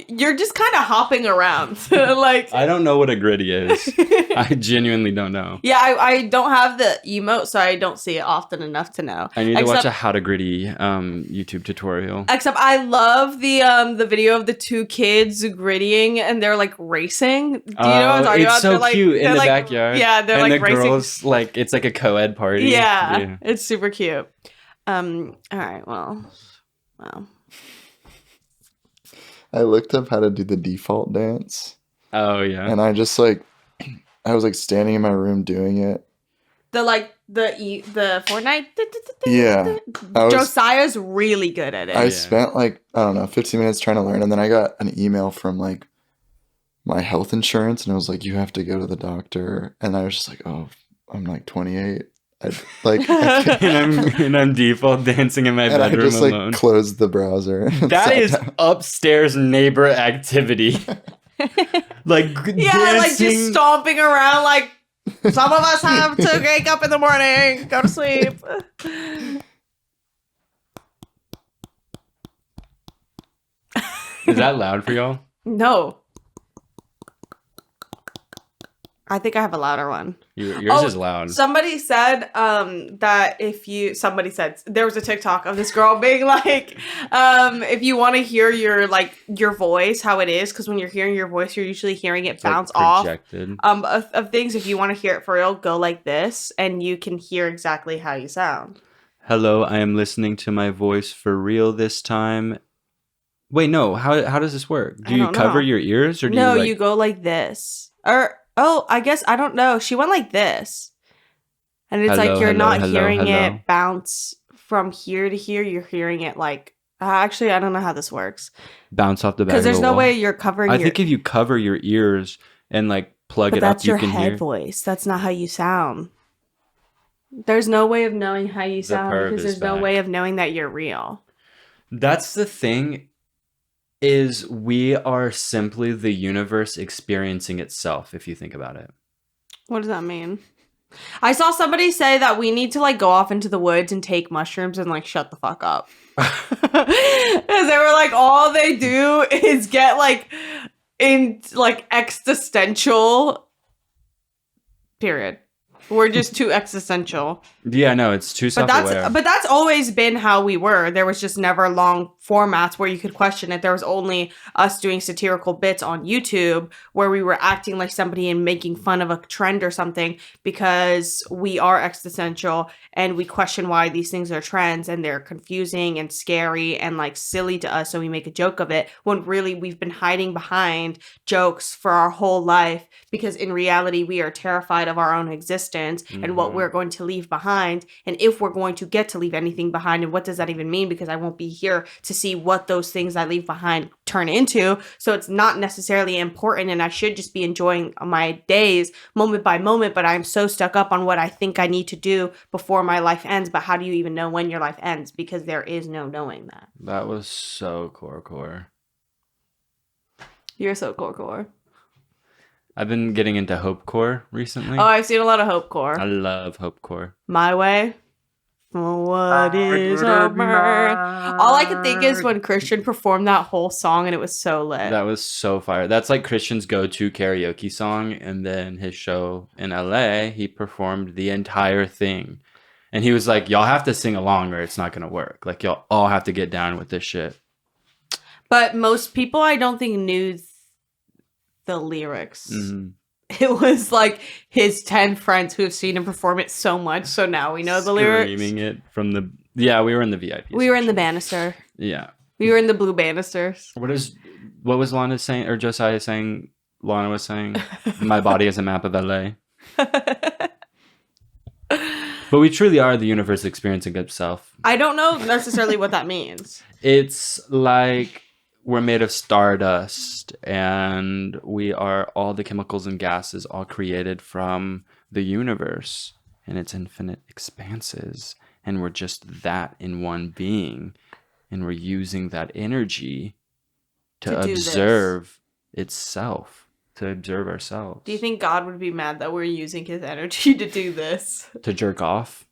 You're just kind of hopping around. Like, I don't know what a gritty is. I genuinely don't know. Yeah, I don't have the emote, so I don't see it often enough to know. I need to watch a how to gritty YouTube tutorial. Except I love the video of the two kids grittying and they're like racing. Do you know what I'm talking about? It's so cute in the backyard. Yeah, they're and like the racing. Girls, like, it's like a co-ed party. Yeah, it's super cute. All right, well. I looked up how to do the default dance. Oh, yeah. And I just like, I was like standing in my room doing it. The Fortnite? Yeah. Josiah's really good at it. I spent like, I don't know, 15 minutes trying to learn. And then I got an email from like my health insurance. And it was like, you have to go to the doctor. And I was just like, oh, I'm like 28. and I'm default dancing in my bedroom I just alone. Closed the browser. That is upstairs neighbor activity. Dancing. Just stomping around like some of us have to wake up in the morning, go to sleep. Is that loud for y'all? No. I think I have a louder one. Yours is loud. Somebody said that somebody said there was a TikTok of this girl being like, if you want to hear your voice, how it is, because when you're hearing your voice, you're usually hearing it bounce off of things. If you want to hear it for real, go like this, and you can hear exactly how you sound. Hello, I am listening to my voice for real this time. Wait, no. How does this work? Do you cover your ears, or do you go like this, or? Oh, I guess, I don't know. She went like this. And it's you're not hearing it bounce from here to here. You're hearing it actually, I don't know how this works. Bounce off the back of the wall. Because there's no way you're covering I think if you cover your ears and plug it up, you can hear. That's your head voice. That's not how you sound. There's no way of knowing how you sound because there's no way of knowing that you're real. That's the thing. Is we are simply the universe experiencing itself, if you think about it. What does that mean? I saw somebody say that we need to go off into the woods and take mushrooms and shut the fuck up. Because they were all they do is get in existential. Period. We're just too existential. Yeah, no, it's too self-aware. But that's always been how we were. There was just never long formats where you could question it. There was only us doing satirical bits on YouTube where we were acting like somebody and making fun of a trend or something because we are existential and we question why these things are trends and they're confusing and scary and silly to us, so we make a joke of it when really we've been hiding behind jokes for our whole life because in reality we are terrified of our own existence and what we're going to leave behind, and if we're going to get to leave anything behind, and what does that even mean, because I won't be here to see what those things I leave behind turn into, so it's not necessarily important and I should just be enjoying my days moment by moment, but I'm so stuck up on what I think I need to do before my life ends. But how do you even know when your life ends? Because there is no knowing that. That was so core. You're so core. I've been getting into hopecore recently. Oh, I've seen a lot of hopecore. I love hopecore. My Way. What is a man? All I can think is when Christian performed that whole song and it was so lit. That was so fire. That's Christian's go-to karaoke song. And then his show in LA, he performed the entire thing. And he was like, y'all have to sing along or it's not going to work. Y'all all have to get down with this shit. But most people, I don't think, knew the lyrics. Mm-hmm. It was his 10 friends who have seen him perform it so much, so now we know the lyrics. Screaming it from the... Yeah, we were in the VIP We were in the banister. Yeah. We were in the blue banisters. What was Lana saying, or Josiah saying? Lana was saying, my body is a map of LA. But we truly are the universe experiencing itself. I don't know necessarily what that means. It's we're made of stardust and we are all the chemicals and gases all created from the universe and its infinite expanses. And we're just that in one being. And we're using that energy to observe itself, to observe ourselves. Do you think God would be mad that we're using his energy to do this? To jerk off?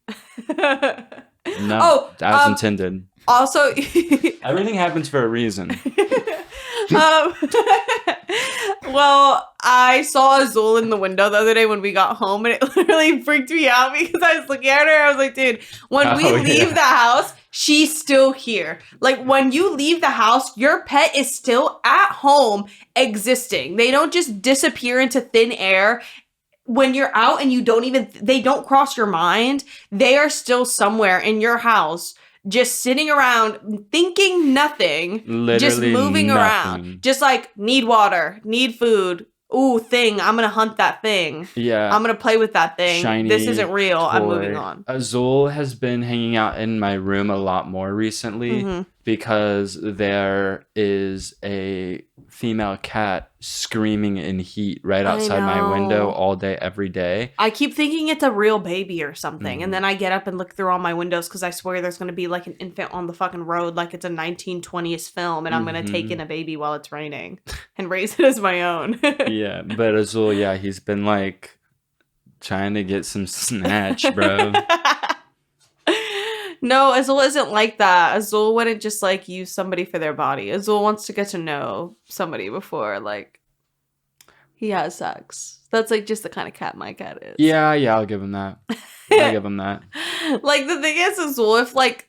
No, as intended. Also, everything happens for a reason. Well, I saw Azul in the window the other day when we got home, and it literally freaked me out because I was looking at her. I was like, dude, when we leave the house, she's still here. When you leave the house, your pet is still at home existing. They don't just disappear into thin air. When you're out and they don't cross your mind, they are still somewhere in your house, just sitting around thinking nothing, literally just moving around, just need water, need food. Ooh, thing. I'm going to hunt that thing. Yeah. I'm going to play with that thing. Shiny this isn't real. toy. I'm moving on. Azul has been hanging out in my room a lot more recently because there is a female cat screaming in heat right outside my window all day, every day. I keep thinking it's a real baby or something. And then I get up and look through all my windows because I swear there's going to be like an infant on the fucking road like it's a 1920s film. And I'm going to take in a baby while it's raining and raise it as my own. Yeah, but Azul, he's been like trying to get some snatch, bro. No, Azul isn't like that. Azul wouldn't just like use somebody for their body. Azul wants to get to know somebody before like he has sex. That's like just the kind of cat my cat is. Yeah, I'll give him that. I'll give him that. Like the thing is, Azul, if like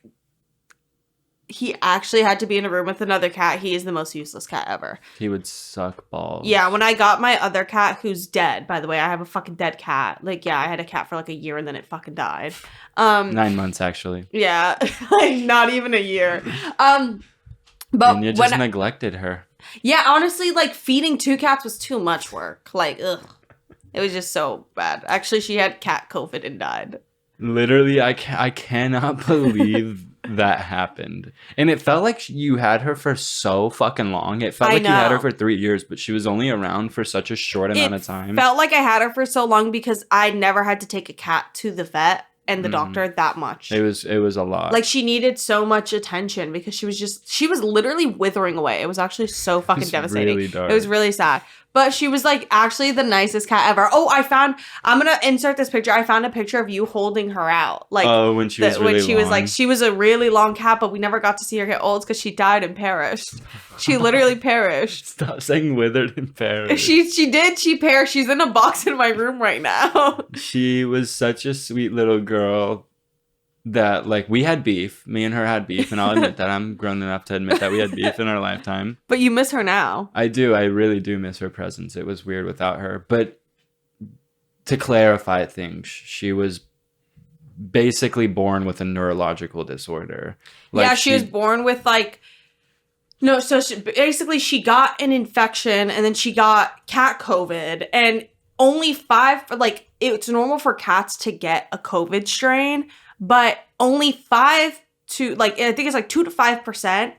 he actually had to be in a room with another cat, he is the most useless cat ever. He would suck balls. Yeah, when I got my other cat, who's dead, by the way, I have a fucking dead cat. Like, yeah, I had a cat for like a year and then it fucking died. 9 months, actually. Yeah, like not even a year. But and you just neglected her. Yeah, honestly, like feeding 2 cats was too much work. Like, ugh. It was just so bad. Actually, she had cat COVID and died. Literally, I cannot believe that happened. And it felt like you had her for so fucking long. It felt like you had her for 3 years, but she was only around for such a short amount of time. Felt like I had her for so long because I never had to take a cat to the vet and the doctor that much. It was a lot. Like she needed so much attention because she was literally withering away. It was actually so fucking devastating. Really dark. It was really sad. But she was like actually the nicest cat ever. Oh, I'm gonna insert this picture. I found a picture of you holding her out. Like when she was really long. Was like, she was a really long cat, but we never got to see her get old because she died and perished. She literally perished. Stop saying withered and perished. She did. She perished. She's in a box in my room right now. She was such a sweet little girl that like we had beef. Me and her had beef, and I'll admit that. I'm grown enough to admit that we had beef in our lifetime. But you miss her now. I do. I really do miss her presence. It was weird without her. But to clarify things, she was basically born with a neurological disorder. Like, yeah, she was born with like no. So she got an infection, and then she got cat COVID, and only 5. Like it's normal for cats to get a COVID strain. But only 5 to like I think it's like 2 to 5%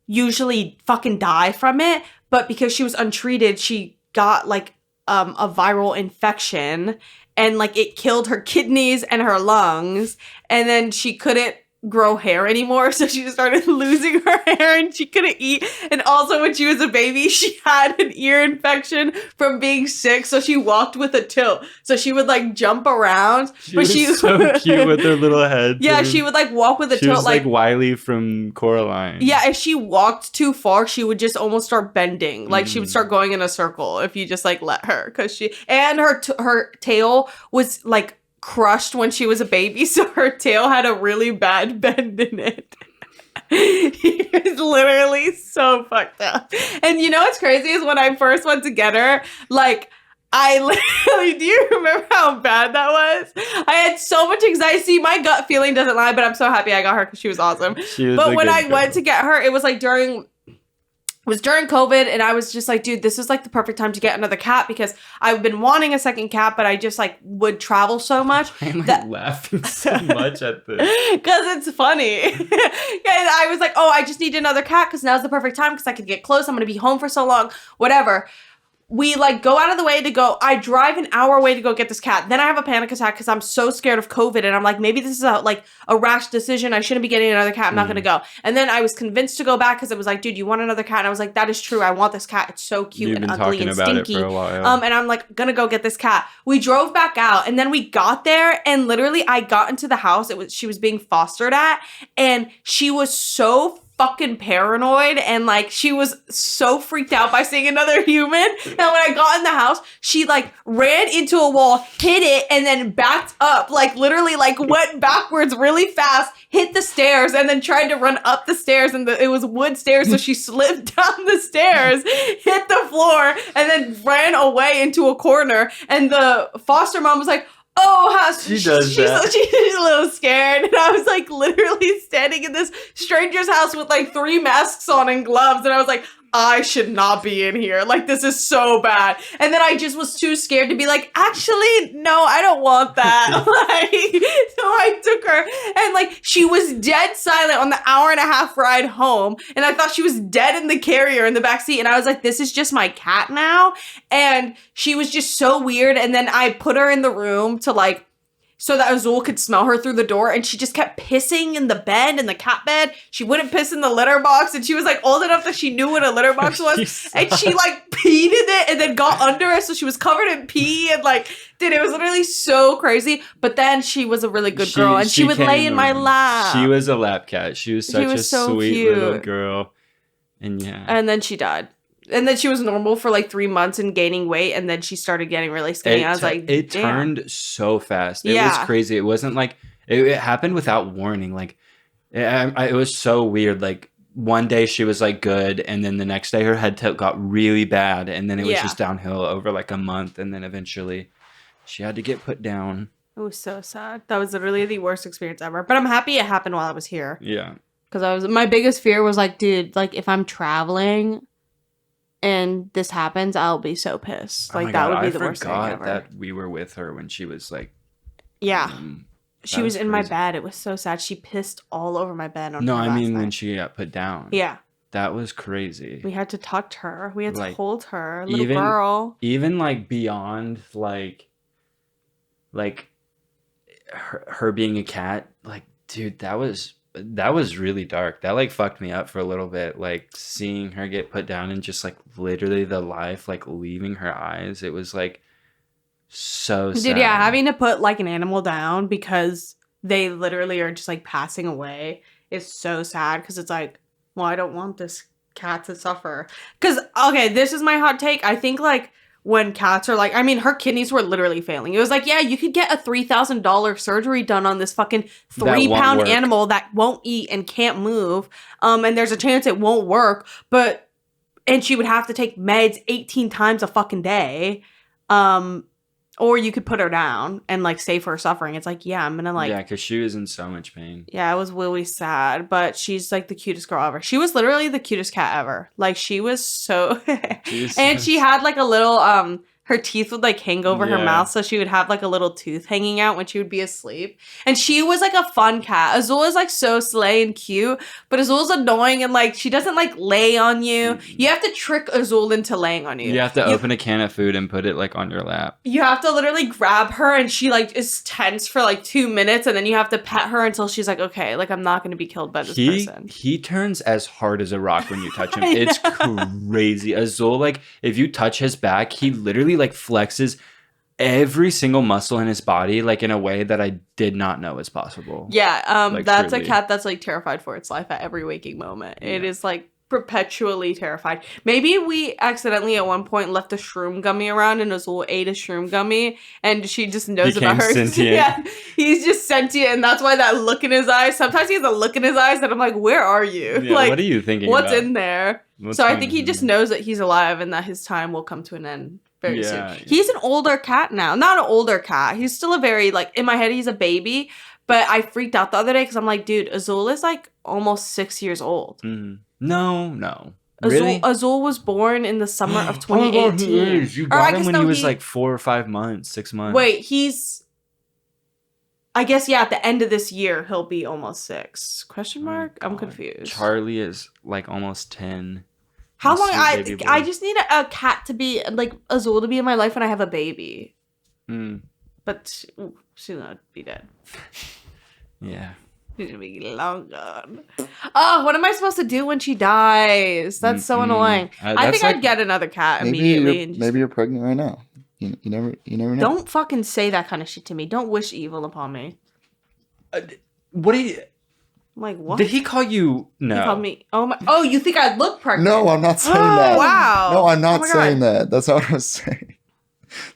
usually fucking die from it. But because she was untreated, she got like a viral infection and like it killed her kidneys and her lungs. And then she couldn't grow hair anymore, so she just started losing her hair and she couldn't eat. And also when she was a baby, she had an ear infection from being sick, so she walked with a tilt, so she would like jump around. She was so cute with her little head. Yeah, she would like walk with a tilt. She was like Wiley from Coraline. Yeah, if she walked too far, she would just almost start bending. Like she would start going in a circle if you just like let her, because her tail was like crushed when she was a baby, so her tail had a really bad bend in it. It was literally so fucked up. And you know what's crazy is when I first went to get her, like I literally, do you remember how bad that was? I had so much anxiety. My gut feeling doesn't lie, but I'm so happy I got her because she was awesome. But when I went to get her, it was like during COVID, and I was just like, dude, this is like the perfect time to get another cat because I've been wanting a second cat, but I just like would travel so much. I'm like laughing so much at this. Because it's funny. And I was like, oh, I just need another cat because now's the perfect time because I could get close. I'm going to be home for so long, whatever. We like go out of the way to go. I drive an hour away to go get this cat. Then I have a panic attack because I'm so scared of COVID. And I'm like, maybe this is a rash decision. I shouldn't be getting another cat. I'm not going to go. And then I was convinced to go back because it was like, dude, you want another cat? And I was like, that is true. I want this cat. It's so cute and ugly and stinky. It for a while. And I'm like, gonna go get this cat. We drove back out and then we got there and literally I got into the house. She was being fostered at, and she was so fucking paranoid and like she was so freaked out by seeing another human. And when I got in the house, she like ran into a wall, hit it, and then backed up, like literally like went backwards really fast, hit the stairs, and then tried to run up the stairs, and it was wood stairs, so she slipped down the stairs, hit the floor, and then ran away into a corner. And the foster mom was like, oh, she's a little scared. And I was like literally standing in this stranger's house with like 3 masks on and gloves. And I was like, I should not be in here. Like, this is so bad. And then I just was too scared to be like, actually, no, I don't want that. So I took her, and like, she was dead silent on the hour and a half ride home. And I thought she was dead in the carrier in the backseat. And I was like, this is just my cat now. And she was just so weird. And then I put her in the room to like, so that Azul could smell her through the door, and she just kept pissing in the bed, in the cat bed. She wouldn't piss in the litter box, and she was like old enough that she knew what a litter box was, and she like peed in it and then got under it, so she was covered in pee, and like, dude, it was literally so crazy. But then she was a really good girl, and she would lay in my lap. She was a lap cat. She was such a sweet little girl, and and then she died. And then she was normal for like 3 months and gaining weight, and then she started getting really skinny. I was like, it turned so fast. It was crazy. It wasn't like it happened without warning. Like it was so weird. Like one day she was like good, and then the next day her head tilt got really bad, and then it was just downhill over like a month, and then eventually she had to get put down. It was so sad. That was literally the worst experience ever. But I'm happy it happened while I was here. Yeah. Because my biggest fear was like, dude, like if I'm traveling and this happens, I'll be so pissed. Like, that would be the worst thing ever. I forgot that we were with her when she was like... Yeah. She was in my bed. It was so sad. She pissed all over my bed on No, I mean when she got put down. Yeah. That was crazy. We had to touch her. We had to hold her. Little girl. Even like beyond like her being a cat, like, dude, that was really dark. That like fucked me up for a little bit. Like seeing her get put down and just like literally the life like leaving her eyes. It was like so sad. Dude, yeah, having to put like an animal down because they literally are just like passing away is so sad, because it's like, well, I don't want this cat to suffer. Because, okay, this is my hot take. I think like when cats are like, I mean, her kidneys were literally failing. It was like, yeah, you could get a $3,000 surgery done on this fucking 3-pound animal that won't eat and can't move. And there's a chance it won't work. And she would have to take meds 18 times a fucking day. Or you could put her down and like save her suffering. It's like, yeah, I'm gonna like... Yeah, because she was in so much pain. Yeah, it was really sad. But she's like the cutest girl ever. She was literally the cutest cat ever. Like, she was so... And she had like a little... her teeth would like hang over her mouth, so she would have like a little tooth hanging out when she would be asleep. And she was like a fun cat. Azul is like so slay and cute, but Azul's annoying, and like she doesn't like lay on you. You have to trick Azul into laying on you. You have to open a can of food and put it like on your lap. You have to literally grab her, and she like is tense for like 2 minutes, and then you have to pet her until she's like, okay, like I'm not going to be killed by this person. He turns as hard as a rock when you touch him. It's crazy. Azul, like if you touch his back, he literally like flexes every single muscle in his body like in a way that I did not know was possible. Yeah, like, that's truly. a cat that's like terrified for its life at every waking moment. Yeah. It is like perpetually terrified. Maybe we accidentally at one point left a shroom gummy around, and Azul ate a shroom gummy, and she just knows about her. Sentient. Yeah, he's just sentient, and that's why that look in his eyes. Sometimes he has a look in his eyes that I'm like, where are you? Yeah, like, what are you thinking? What's about? in there? So I think he just knows that he's alive and that his time will come to an end very soon. He's an older cat now. Not an older cat. He's still a very, like, in my head, he's a baby. But I freaked out the other day because I'm like, dude, Azul is like almost 6 years old. Mm. No. Really? Azul was born in the summer of 2018. Oh, he is. You got him when he was like 4 or 5 months, 6 months. Wait, he's... I guess, yeah, at the end of this year, he'll be almost 6. Question mark? I'm confused. Charlie is like almost 10. How long? I just need a cat to be, like, Azul to be in my life when I have a baby. But she's gonna be dead. Yeah. She's gonna be long gone. Oh, what am I supposed to do when she dies? That's so annoying. I think I'd get another cat immediately. Maybe you're pregnant right now. You never know. Don't fucking say that kind of shit to me. Don't wish evil upon me. What do you... Like, what? Did he call you? No. He called me. Oh my. Oh, you think I look pregnant? No, I'm not saying that. Wow. No, I'm not saying that. That's not what I was saying.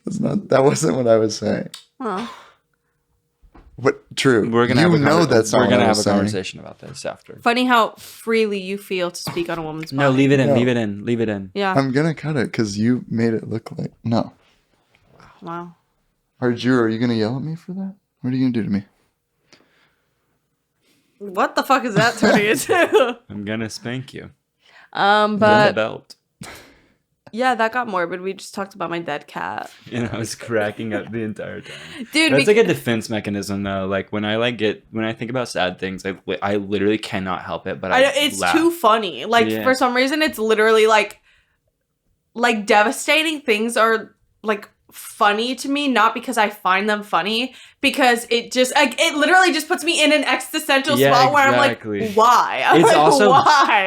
That wasn't what I was saying. Oh. What? True. We're gonna that's not. We're gonna have a conversation about this after. Funny how freely you feel to speak on a woman's body. No, leave it in. No. Leave it in. Yeah. I'm gonna cut it because you made it look like no. Wow. Are you gonna yell at me for that? What are you gonna do to me? What the fuck is that turning into? I'm gonna spank you. But belt. Yeah, that got morbid. We just talked about my dead cat. And I was cracking up the entire time. Dude, that's like a defense mechanism though. Like when I think about sad things, I literally cannot help it, but it's laugh. too funny. Like for some reason it's literally like devastating things are like funny to me, not because I find them funny, because it just like it literally just puts me in an existential spot where I'm like, why? It's also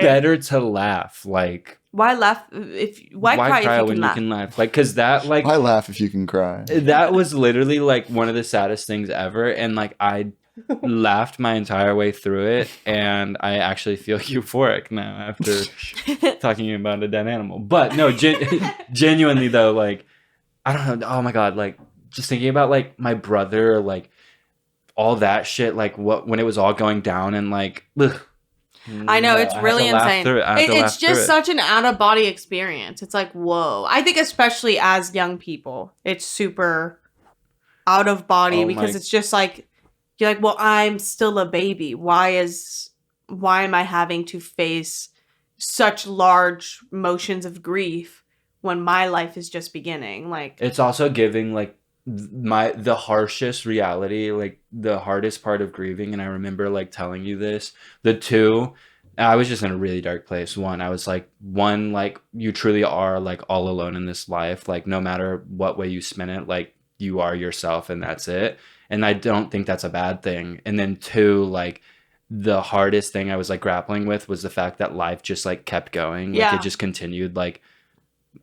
better to laugh. Like why laugh why cry if you can laugh? Like because that like why laugh if you can cry? That was literally like one of the saddest things ever, and like I laughed my entire way through it, and I actually feel euphoric now after talking about a dead animal. But no, genuinely though, like I don't know. Oh my god, like just thinking about like my brother, like all that shit, like when it was all going down, and like. Ugh, I know, it's really insane. It's just such an out-of-body experience. It's like, whoa. I think especially as young people, it's super out-of-body because it's just like, you're like, well, I'm still a baby. Why am I having to face such large motions of grief when my life is just beginning? Like, it's also giving like the harshest reality, like the hardest part of grieving. And I remember like telling you this, I was just in a really dark place. I was like, you truly are like all alone in this life. Like no matter what way you spin it, like you are yourself and that's it. And I don't think that's a bad thing. And then 2, like the hardest thing I was like grappling with was the fact that life just like kept going. Like it just continued. Like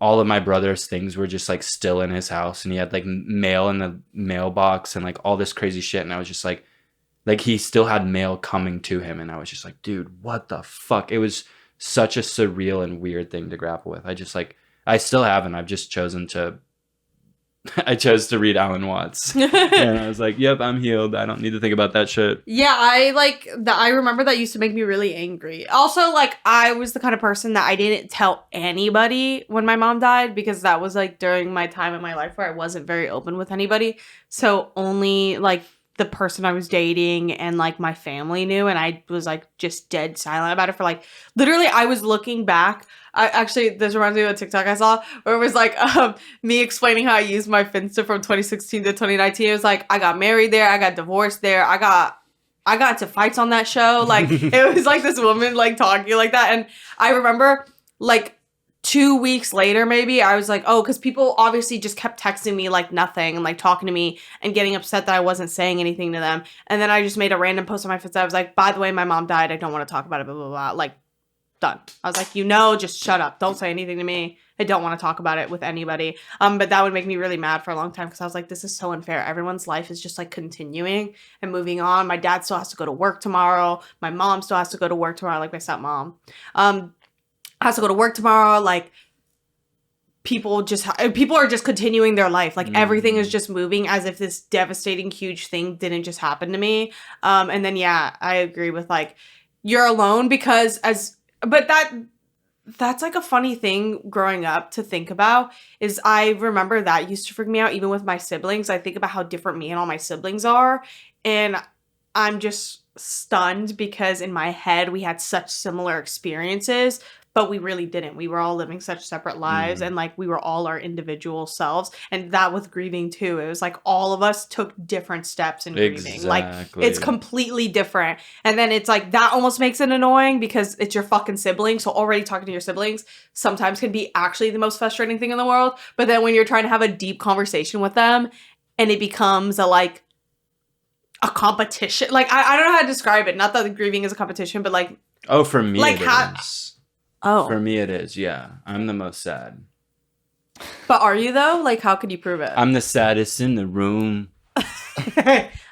all of my brother's things were just like still in his house, and he had like mail in the mailbox and like all this crazy shit. And I was just like he still had mail coming to him. And I was just like, dude, what the fuck? It was such a surreal and weird thing to grapple with. I still haven't. I've just chosen to I chose to read Alan Watts. And I was like, yep, I'm healed. I don't need to think about that shit. Yeah, I remember that used to make me really angry. Also, like, I was the kind of person that I didn't tell anybody when my mom died, because that was like during my time in my life where I wasn't very open with anybody. So only like the person I was dating and like my family knew, and I was like just dead silent about it for like literally. I was looking back. This reminds me of a TikTok I saw where it was like me explaining how I used my Finsta from 2016 to 2019. It was like I got married there, I got divorced there, I got into fights on that show. Like it was like this woman like talking like that, and I remember like 2 weeks later, maybe, I was like, oh, because people obviously just kept texting me like nothing and like talking to me and getting upset that I wasn't saying anything to them. And then I just made a random post on my Finsta. I was like, by the way, my mom died. I don't want to talk about it, blah, blah, blah. Like, done. I was like, just shut up. Don't say anything to me. I don't want to talk about it with anybody. But that would make me really mad for a long time, because I was like, this is so unfair. Everyone's life is just like continuing and moving on. My dad still has to go to work tomorrow. My mom still has to go to work tomorrow, like my stepmom. Has to go to work tomorrow. Like people are just continuing their life. Like everything is just moving as if this devastating, huge thing didn't just happen to me. And then, yeah, I agree with like, you're alone but that's like a funny thing growing up to think about, is I remember that used to freak me out even with my siblings. I think about how different me and all my siblings are, and I'm just stunned because in my head we had such similar experiences, but we really didn't. We were all living such separate lives, and like we were all our individual selves. And that with grieving too, it was like all of us took different steps in grieving. Like it's completely different. And then it's like that almost makes it annoying because it's your fucking sibling. So already talking to your siblings sometimes can be actually the most frustrating thing in the world. But then when you're trying to have a deep conversation with them and it becomes a competition. Like I don't know how to describe it. Not that grieving is a competition, but like, oh, for me like it is. Oh. For me it is, yeah. I'm the most sad. But are you though? Like, how could you prove it? I'm the saddest in the room.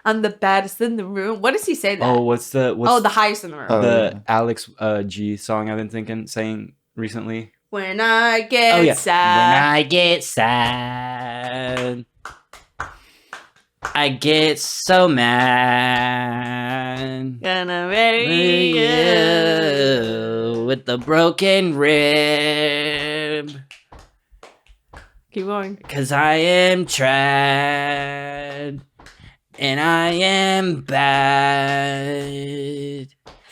I'm the baddest in the room. What does he say that? Oh, the highest in the room. The Alex G song I've been saying recently. When I get sad. When I get sad, I get so mad. Gonna marry you with the broken rib. Keep going. 'Cause I am trad and I am bad.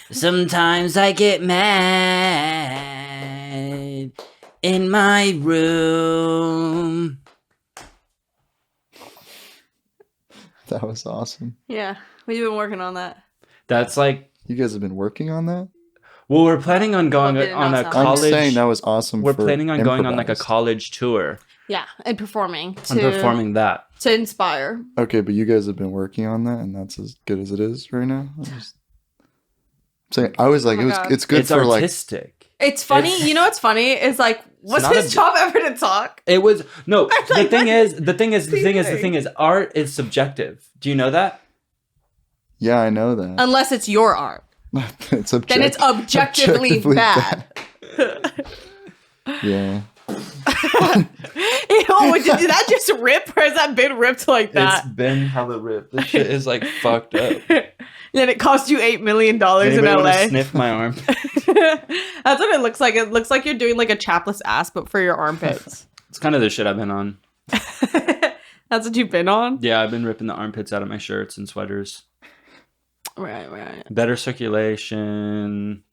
Sometimes I get mad bed in my room. That was awesome. Yeah, we've been working on that. That's like... You guys have been working on that? Well, we're planning on going on a college... I'm saying that was awesome. We're planning on going on like a college tour. Yeah, and performing. And performing that. To inspire. Okay, but you guys have been working on that, and that's as good as it is right now? I'm just saying, I was like, it's good for artistic. like... It's funny. You know what's funny? Is like, was his job ever to talk? It was... No, the thing is, art is subjective. Do you know that? Yeah, I know that. Unless it's your art. Then it's objectively bad. Yeah. Did that just rip, or has that been ripped like that? It's been hella ripped. This shit is like fucked up. And it cost you $8 million in LA. Sniff my arm. That's what it looks like. It looks like you're doing like a chapless ass, but for your armpits. It's kind of the shit I've been on. That's what you've been on? Yeah, I've been ripping the armpits out of my shirts and sweaters. Right. Better circulation,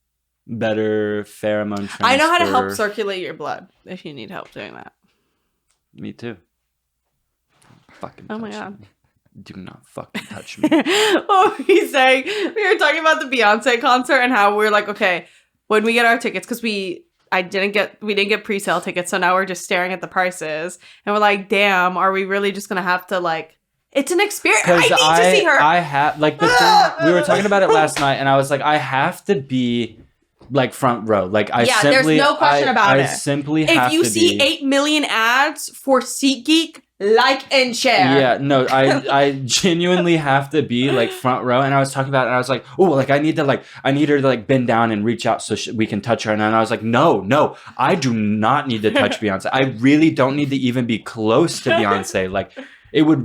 better pheromone transfer. I know how to help circulate your blood if you need help doing that. Me too. Fucking oh my god. Me. Do not fucking touch me. What were we saying? We were talking about the Beyonce concert and how we're like, okay, when we get our tickets, because we didn't get pre-sale tickets, so now we're just staring at the prices and we're like, damn, are we really just gonna have to like... It's an experience. I need to see her. I have like the thing, we were talking about it last night, and I was like, I have to be like front row. Like there's no question about it. I simply have to be. If you see 8 million ads for SeatGeek, like and share. Yeah, no, I genuinely have to be like front row. And I was talking about it, and I was like, oh, like I need her to like bend down and reach out so we can touch her. And then I was like, no, I do not need to touch Beyonce. I really don't need to even be close to Beyonce. Like. It would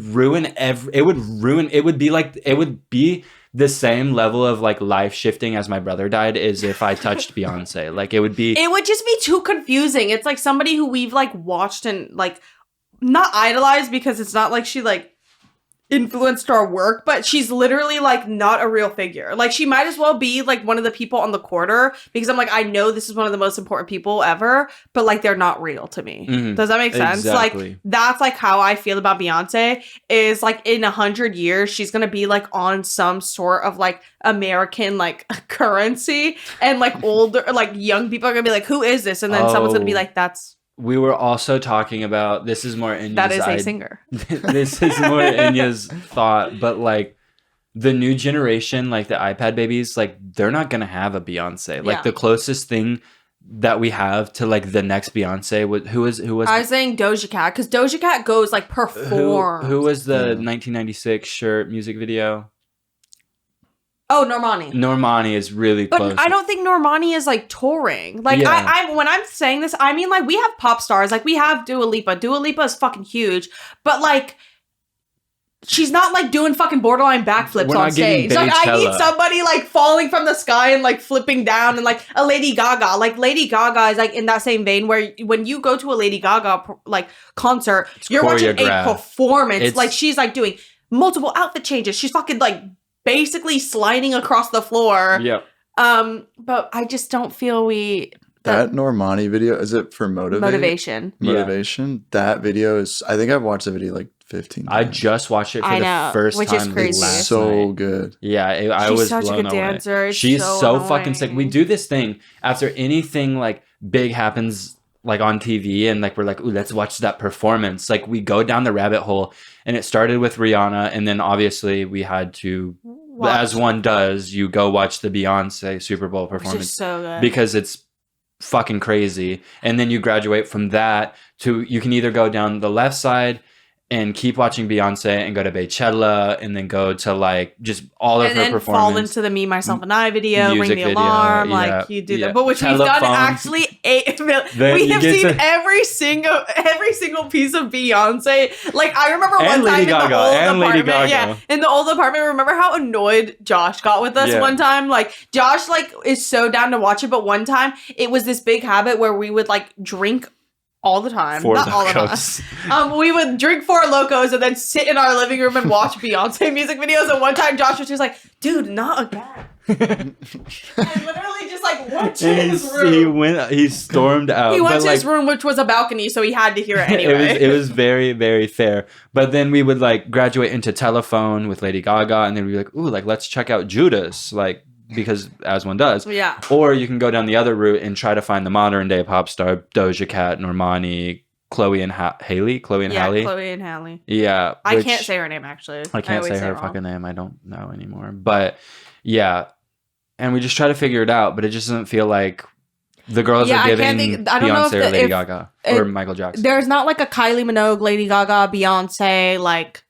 be the same level of like life shifting as my brother died is if I touched Beyonce. Like it would just be too confusing. It's like somebody who we've like watched and like not idolized, because it's not like she like influenced our work, but she's literally like not a real figure. Like she might as well be like one of the people on the quarter, because I'm like, I know this is one of the most important people ever, but like they're not real to me. Mm-hmm. Does that make sense? Exactly. Like that's like how I feel about Beyonce, is like in 100 years she's gonna be like on some sort of like American like currency, and like older like young people are gonna be like, who is this? And then someone's gonna be like, that's... We were also talking about, this is more Enya's... That is a singer. This is more Enya's thought, but like the new generation, like the iPad babies, like they're not going to have a Beyonce. Like the closest thing that we have to like the next Beyonce, who was I was saying Doja Cat, because Doja Cat goes like perform. Who was the 1996 shirt music video? Oh, Normani. Normani is really close. But I don't think Normani is like touring. Like I when I'm saying this, I mean like we have pop stars. Like we have Dua Lipa. Dua Lipa is fucking huge. But like she's not like doing fucking borderline backflips on stage. Like I need somebody like falling from the sky and like flipping down, and like a Lady Gaga. Like Lady Gaga is like in that same vein where when you go to a Lady Gaga like concert, you're watching a performance. Like she's like doing multiple outfit changes. She's fucking like basically sliding across the floor. Yep. But I just don't feel that Normani video, is it for motivation? Yeah. That video is, I think I've watched the video like 15 times. I just watched it for the first time. Which is crazy. It's so good. Yeah, I was blown away. She's such a good dancer. She's so fucking sick. We do this thing after anything like big happens like on TV, and like we're like, ooh, let's watch that performance. Like we go down the rabbit hole, and it started with Rihanna, and then obviously we had to, as one does, you go watch the Beyonce Super Bowl performance. Which is so good. Because it's fucking crazy. And then you graduate from that to, you can either go down the left side and keep watching Beyonce and go to Beychella, and then go to like just all of her performance. And then fall into the Me, Myself, and I video, Ring the Alarm, like you do that. But which we've done actually 8 million. We have seen every single piece of Beyonce. Like I remember one time in the old apartment. Yeah, in the old apartment. Remember how annoyed Josh got with us one time? Like Josh like is so down to watch it, but one time it was this big habit where we would like drink all the time. Not all of us. We would drink 4 Locos and then sit in our living room and watch Beyonce music videos. And one time Josh was just like, dude, not again. And literally just like went to his room. He stormed out. He went to his room, which was a balcony, so he had to hear it anyway. It was very, very fair. But then we would like graduate into Telephone with Lady Gaga, and then we'd be like, ooh, like let's check out Judas, like because as one does. Yeah. Or you can go down the other route and try to find the modern day pop star, Doja Cat, Normani, Chloe and Halle. Chloe and Halle. Yeah. I can't say her name, actually. I can't say her fucking name. I don't know anymore. But yeah. And we just try to figure it out, but it just doesn't feel like the girls are giving Beyonce or Lady Gaga or Michael Jackson. There's not like a Kylie Minogue, Lady Gaga, Beyonce, like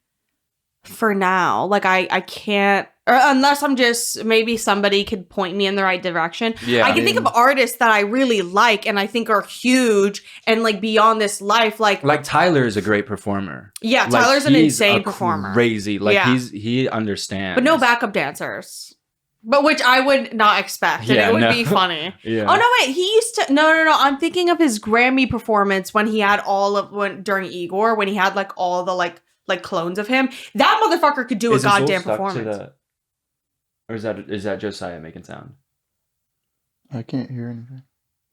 for now. Like I can't, or unless I'm just, maybe somebody could point me in the right direction. Yeah, I can think of artists that I really like and I think are huge and like beyond this life. Like Tyler is a great performer. Yeah, Tyler's an insane performer. Crazy. Like he understands. But no backup dancers. But which I would not expect. And it would be funny. Yeah. Oh, no, wait. He used to... No. I'm thinking of his Grammy performance when he had during Igor, when he had like all the like clones of him. That motherfucker could do a goddamn performance. Or is that Josiah making sound? I can't hear anything.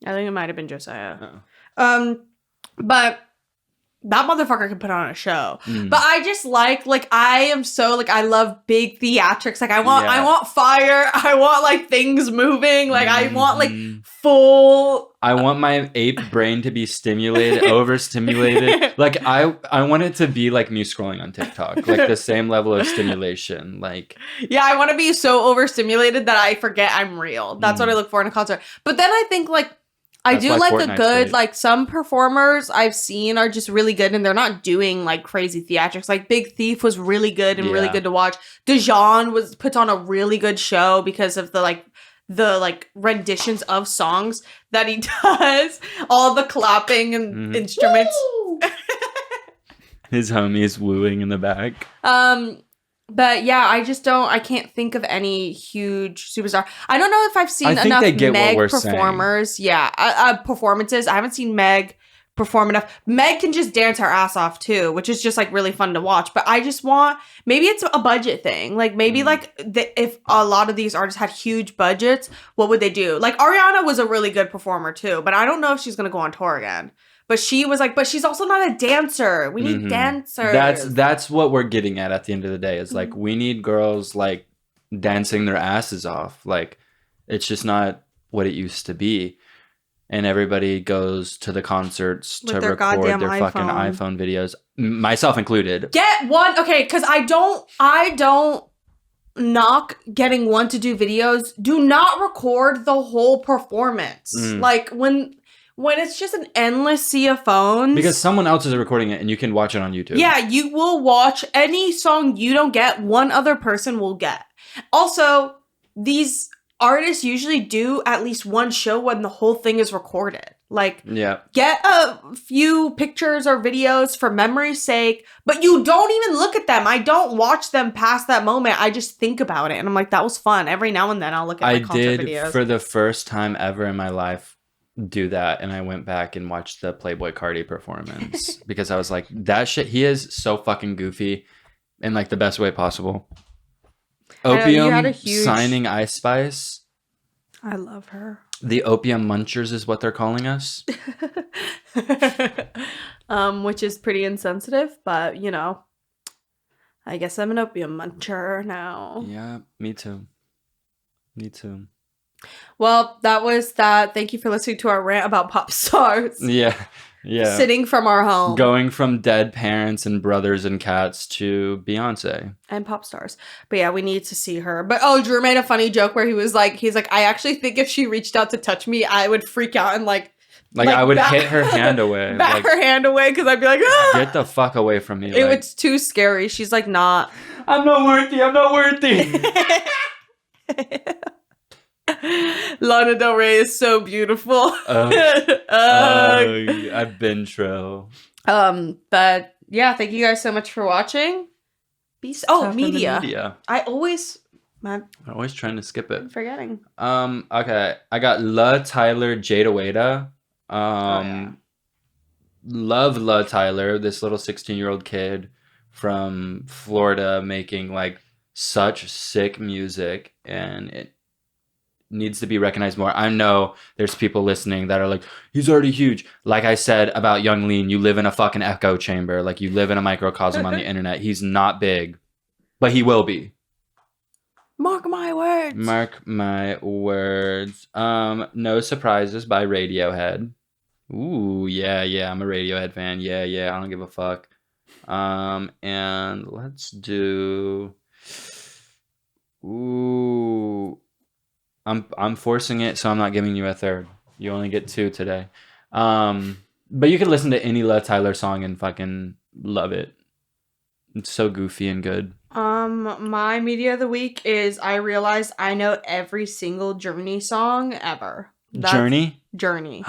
I think it might have been Josiah. Uh-oh. But that motherfucker can put on a show. But I just like I am so like, I love big theatrics. Like I want fire. I want like things moving. Like I want like full. I want my ape brain to be stimulated, overstimulated. Like I want it to be like me scrolling on TikTok, like the same level of stimulation. Like, yeah, I want to be so overstimulated that I forget I'm real. That's what I look for in a concert. But then I think like, I do like Fortnite's a good, great. Like some performers I've seen are just really good and they're not doing like crazy theatrics. Like Big Thief was really good and really good to watch. Dijon puts on a really good show because of the renditions of songs that he does. All the clapping and instruments. His homies wooing in the back. But yeah, I can't think of any huge superstar. I don't know if I've seen enough Meg performers. Saying. Yeah, performances. I haven't seen Meg perform enough. Meg can just dance her ass off too, which is just like really fun to watch. But I just want, maybe it's a budget thing. Like maybe if a lot of these artists had huge budgets, what would they do? Like Ariana was a really good performer too, but I don't know if she's going to go on tour again. But she was like, but she's also not a dancer. We need dancers. That's what we're getting at the end of the day. Is like we need girls like dancing their asses off. Like it's just not what it used to be. And everybody goes to the concerts to record their fucking iPhone videos, myself included. Get one, okay? Because I don't knock getting one to do videos. Do not record the whole performance. Like when it's just an endless sea of phones. Because someone else is recording it and you can watch it on YouTube. Yeah, you will watch any song you don't get, one other person will get. Also, these artists usually do at least one show when the whole thing is recorded. Like, get a few pictures or videos for memory's sake, but you don't even look at them. I don't watch them past that moment. I just think about it. And I'm like, that was fun. Every now and then I'll look at my concert videos. I did, for the first time ever in my life, do that, and I went back and watched the Playboi Carti performance because I was like, that shit, he is so fucking goofy in like the best way possible. Opium signing Ice Spice. I love her. The Opium Munchers is what they're calling us. Which is pretty insensitive, but you know, I guess I'm an opium muncher now. Yeah, me too. Well, that was that. Thank you for listening to our rant about pop stars. Yeah. Sitting from our home. Going from dead parents and brothers and cats to Beyonce. And pop stars. But yeah, we need to see her. But Drew made a funny joke where he's like, I actually think if she reached out to touch me, I would freak out and like I would hit her hand away. Back her hand away because I'd be like, ah! Get the fuck away from me. It's too scary. She's like, not. I'm not worthy. Lana Del Rey is so beautiful. I've been true. But yeah, thank you guys so much for watching. Media. I'm always trying to skip it. I'm forgetting. Okay. I got La Tyler Jada Wada. Love La Tyler, this little 16-year-old kid from Florida making like such sick music, and needs to be recognized more. I know there's people listening that are like, he's already huge. Like I said about Young Lean, you live in a fucking echo chamber. Like you live in a microcosm on the internet. He's not big, but he will be. Mark my words. Mark my words. No Surprises by Radiohead. Ooh, yeah. I'm a Radiohead fan. Yeah. I don't give a fuck. And let's do. Ooh. I'm forcing it, so I'm not giving you a third. You only get 2 today. But you can listen to any Tyler song and fucking love it. It's so goofy and good. My media of the week is I realized I know every single Journey song ever. Journey? Journey.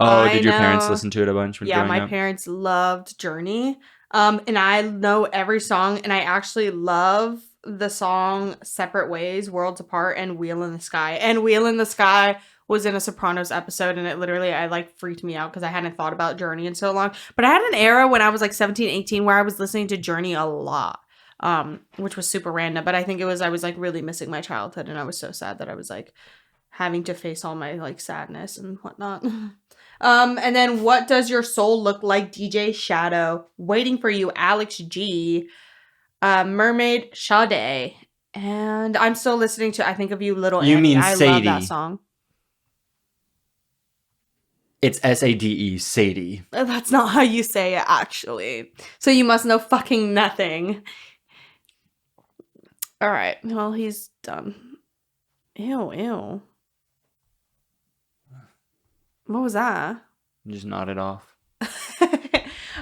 Did your parents listen to it a bunch when growing up? Yeah, my parents loved Journey. And I know every song, and I actually love the song Separate Ways, Worlds Apart, and Wheel in the Sky. And Wheel in the Sky was in a Sopranos episode, and it literally, freaked me out because I hadn't thought about Journey in so long. But I had an era when I was 17, 18 where I was listening to Journey a lot, which was super random. But I think I was really missing my childhood, and I was so sad that I was having to face all my sadness and whatnot. And then What Does Your Soul Look Like, DJ Shadow, Waiting for You, Alex G, Mermaid, Sade, and I'm still listening to I Think of You, Little Annie. You mean I Sadie. love that song. It's Sade, Sadie. That's not how you say it, actually. So you must know fucking nothing. All right. Well, he's done. Ew. What was that? Just nod it off. All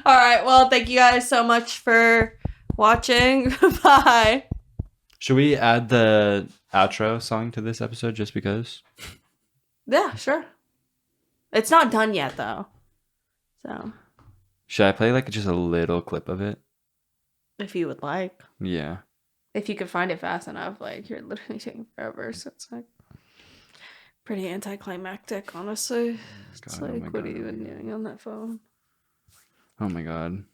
right. Well, thank you guys so much for watching. Bye. Should we add the outro song to this episode just because? Yeah, sure. It's not done yet, though. So. Should I play just a little clip of it? If you would like. Yeah. If you could find it fast enough, you're literally taking forever, so it's pretty anticlimactic, honestly. It's what are you even doing on that phone? Oh my god.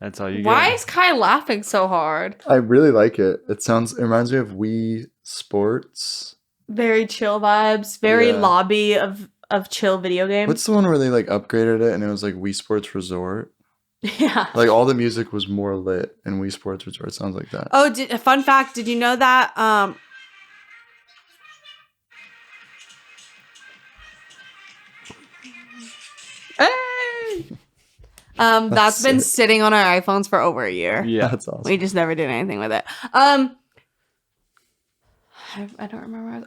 That's all you get. Why is Kai laughing so hard? I really like it. It reminds me of Wii Sports. Very chill vibes. Very lobby of chill video games. What's the one where they upgraded it and it was Wii Sports Resort? Yeah. All the music was more lit in Wii Sports Resort. It sounds like that. Oh, fun fact. Did you know that? Hey! That's been sitting on our iPhones for over a year. Yeah, that's awesome. We just never did anything with it. I don't remember.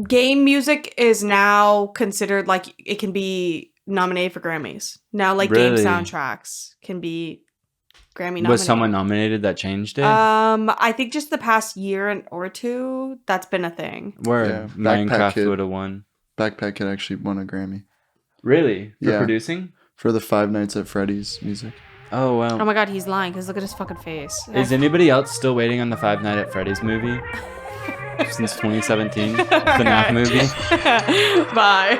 Game music is now considered it can be nominated for Grammys. Now game soundtracks can be Grammy nominated. Was someone nominated that changed it? I think just the past year or two, that's been a thing. Where Minecraft would have won. Backpack Kid actually won a Grammy. Really? For producing? For the Five Nights at Freddy's music. Oh, wow. Oh my god, he's lying because look at his fucking face. Is anybody else still waiting on the Five Nights at Freddy's movie? Since 2017? FNAF movie? Bye.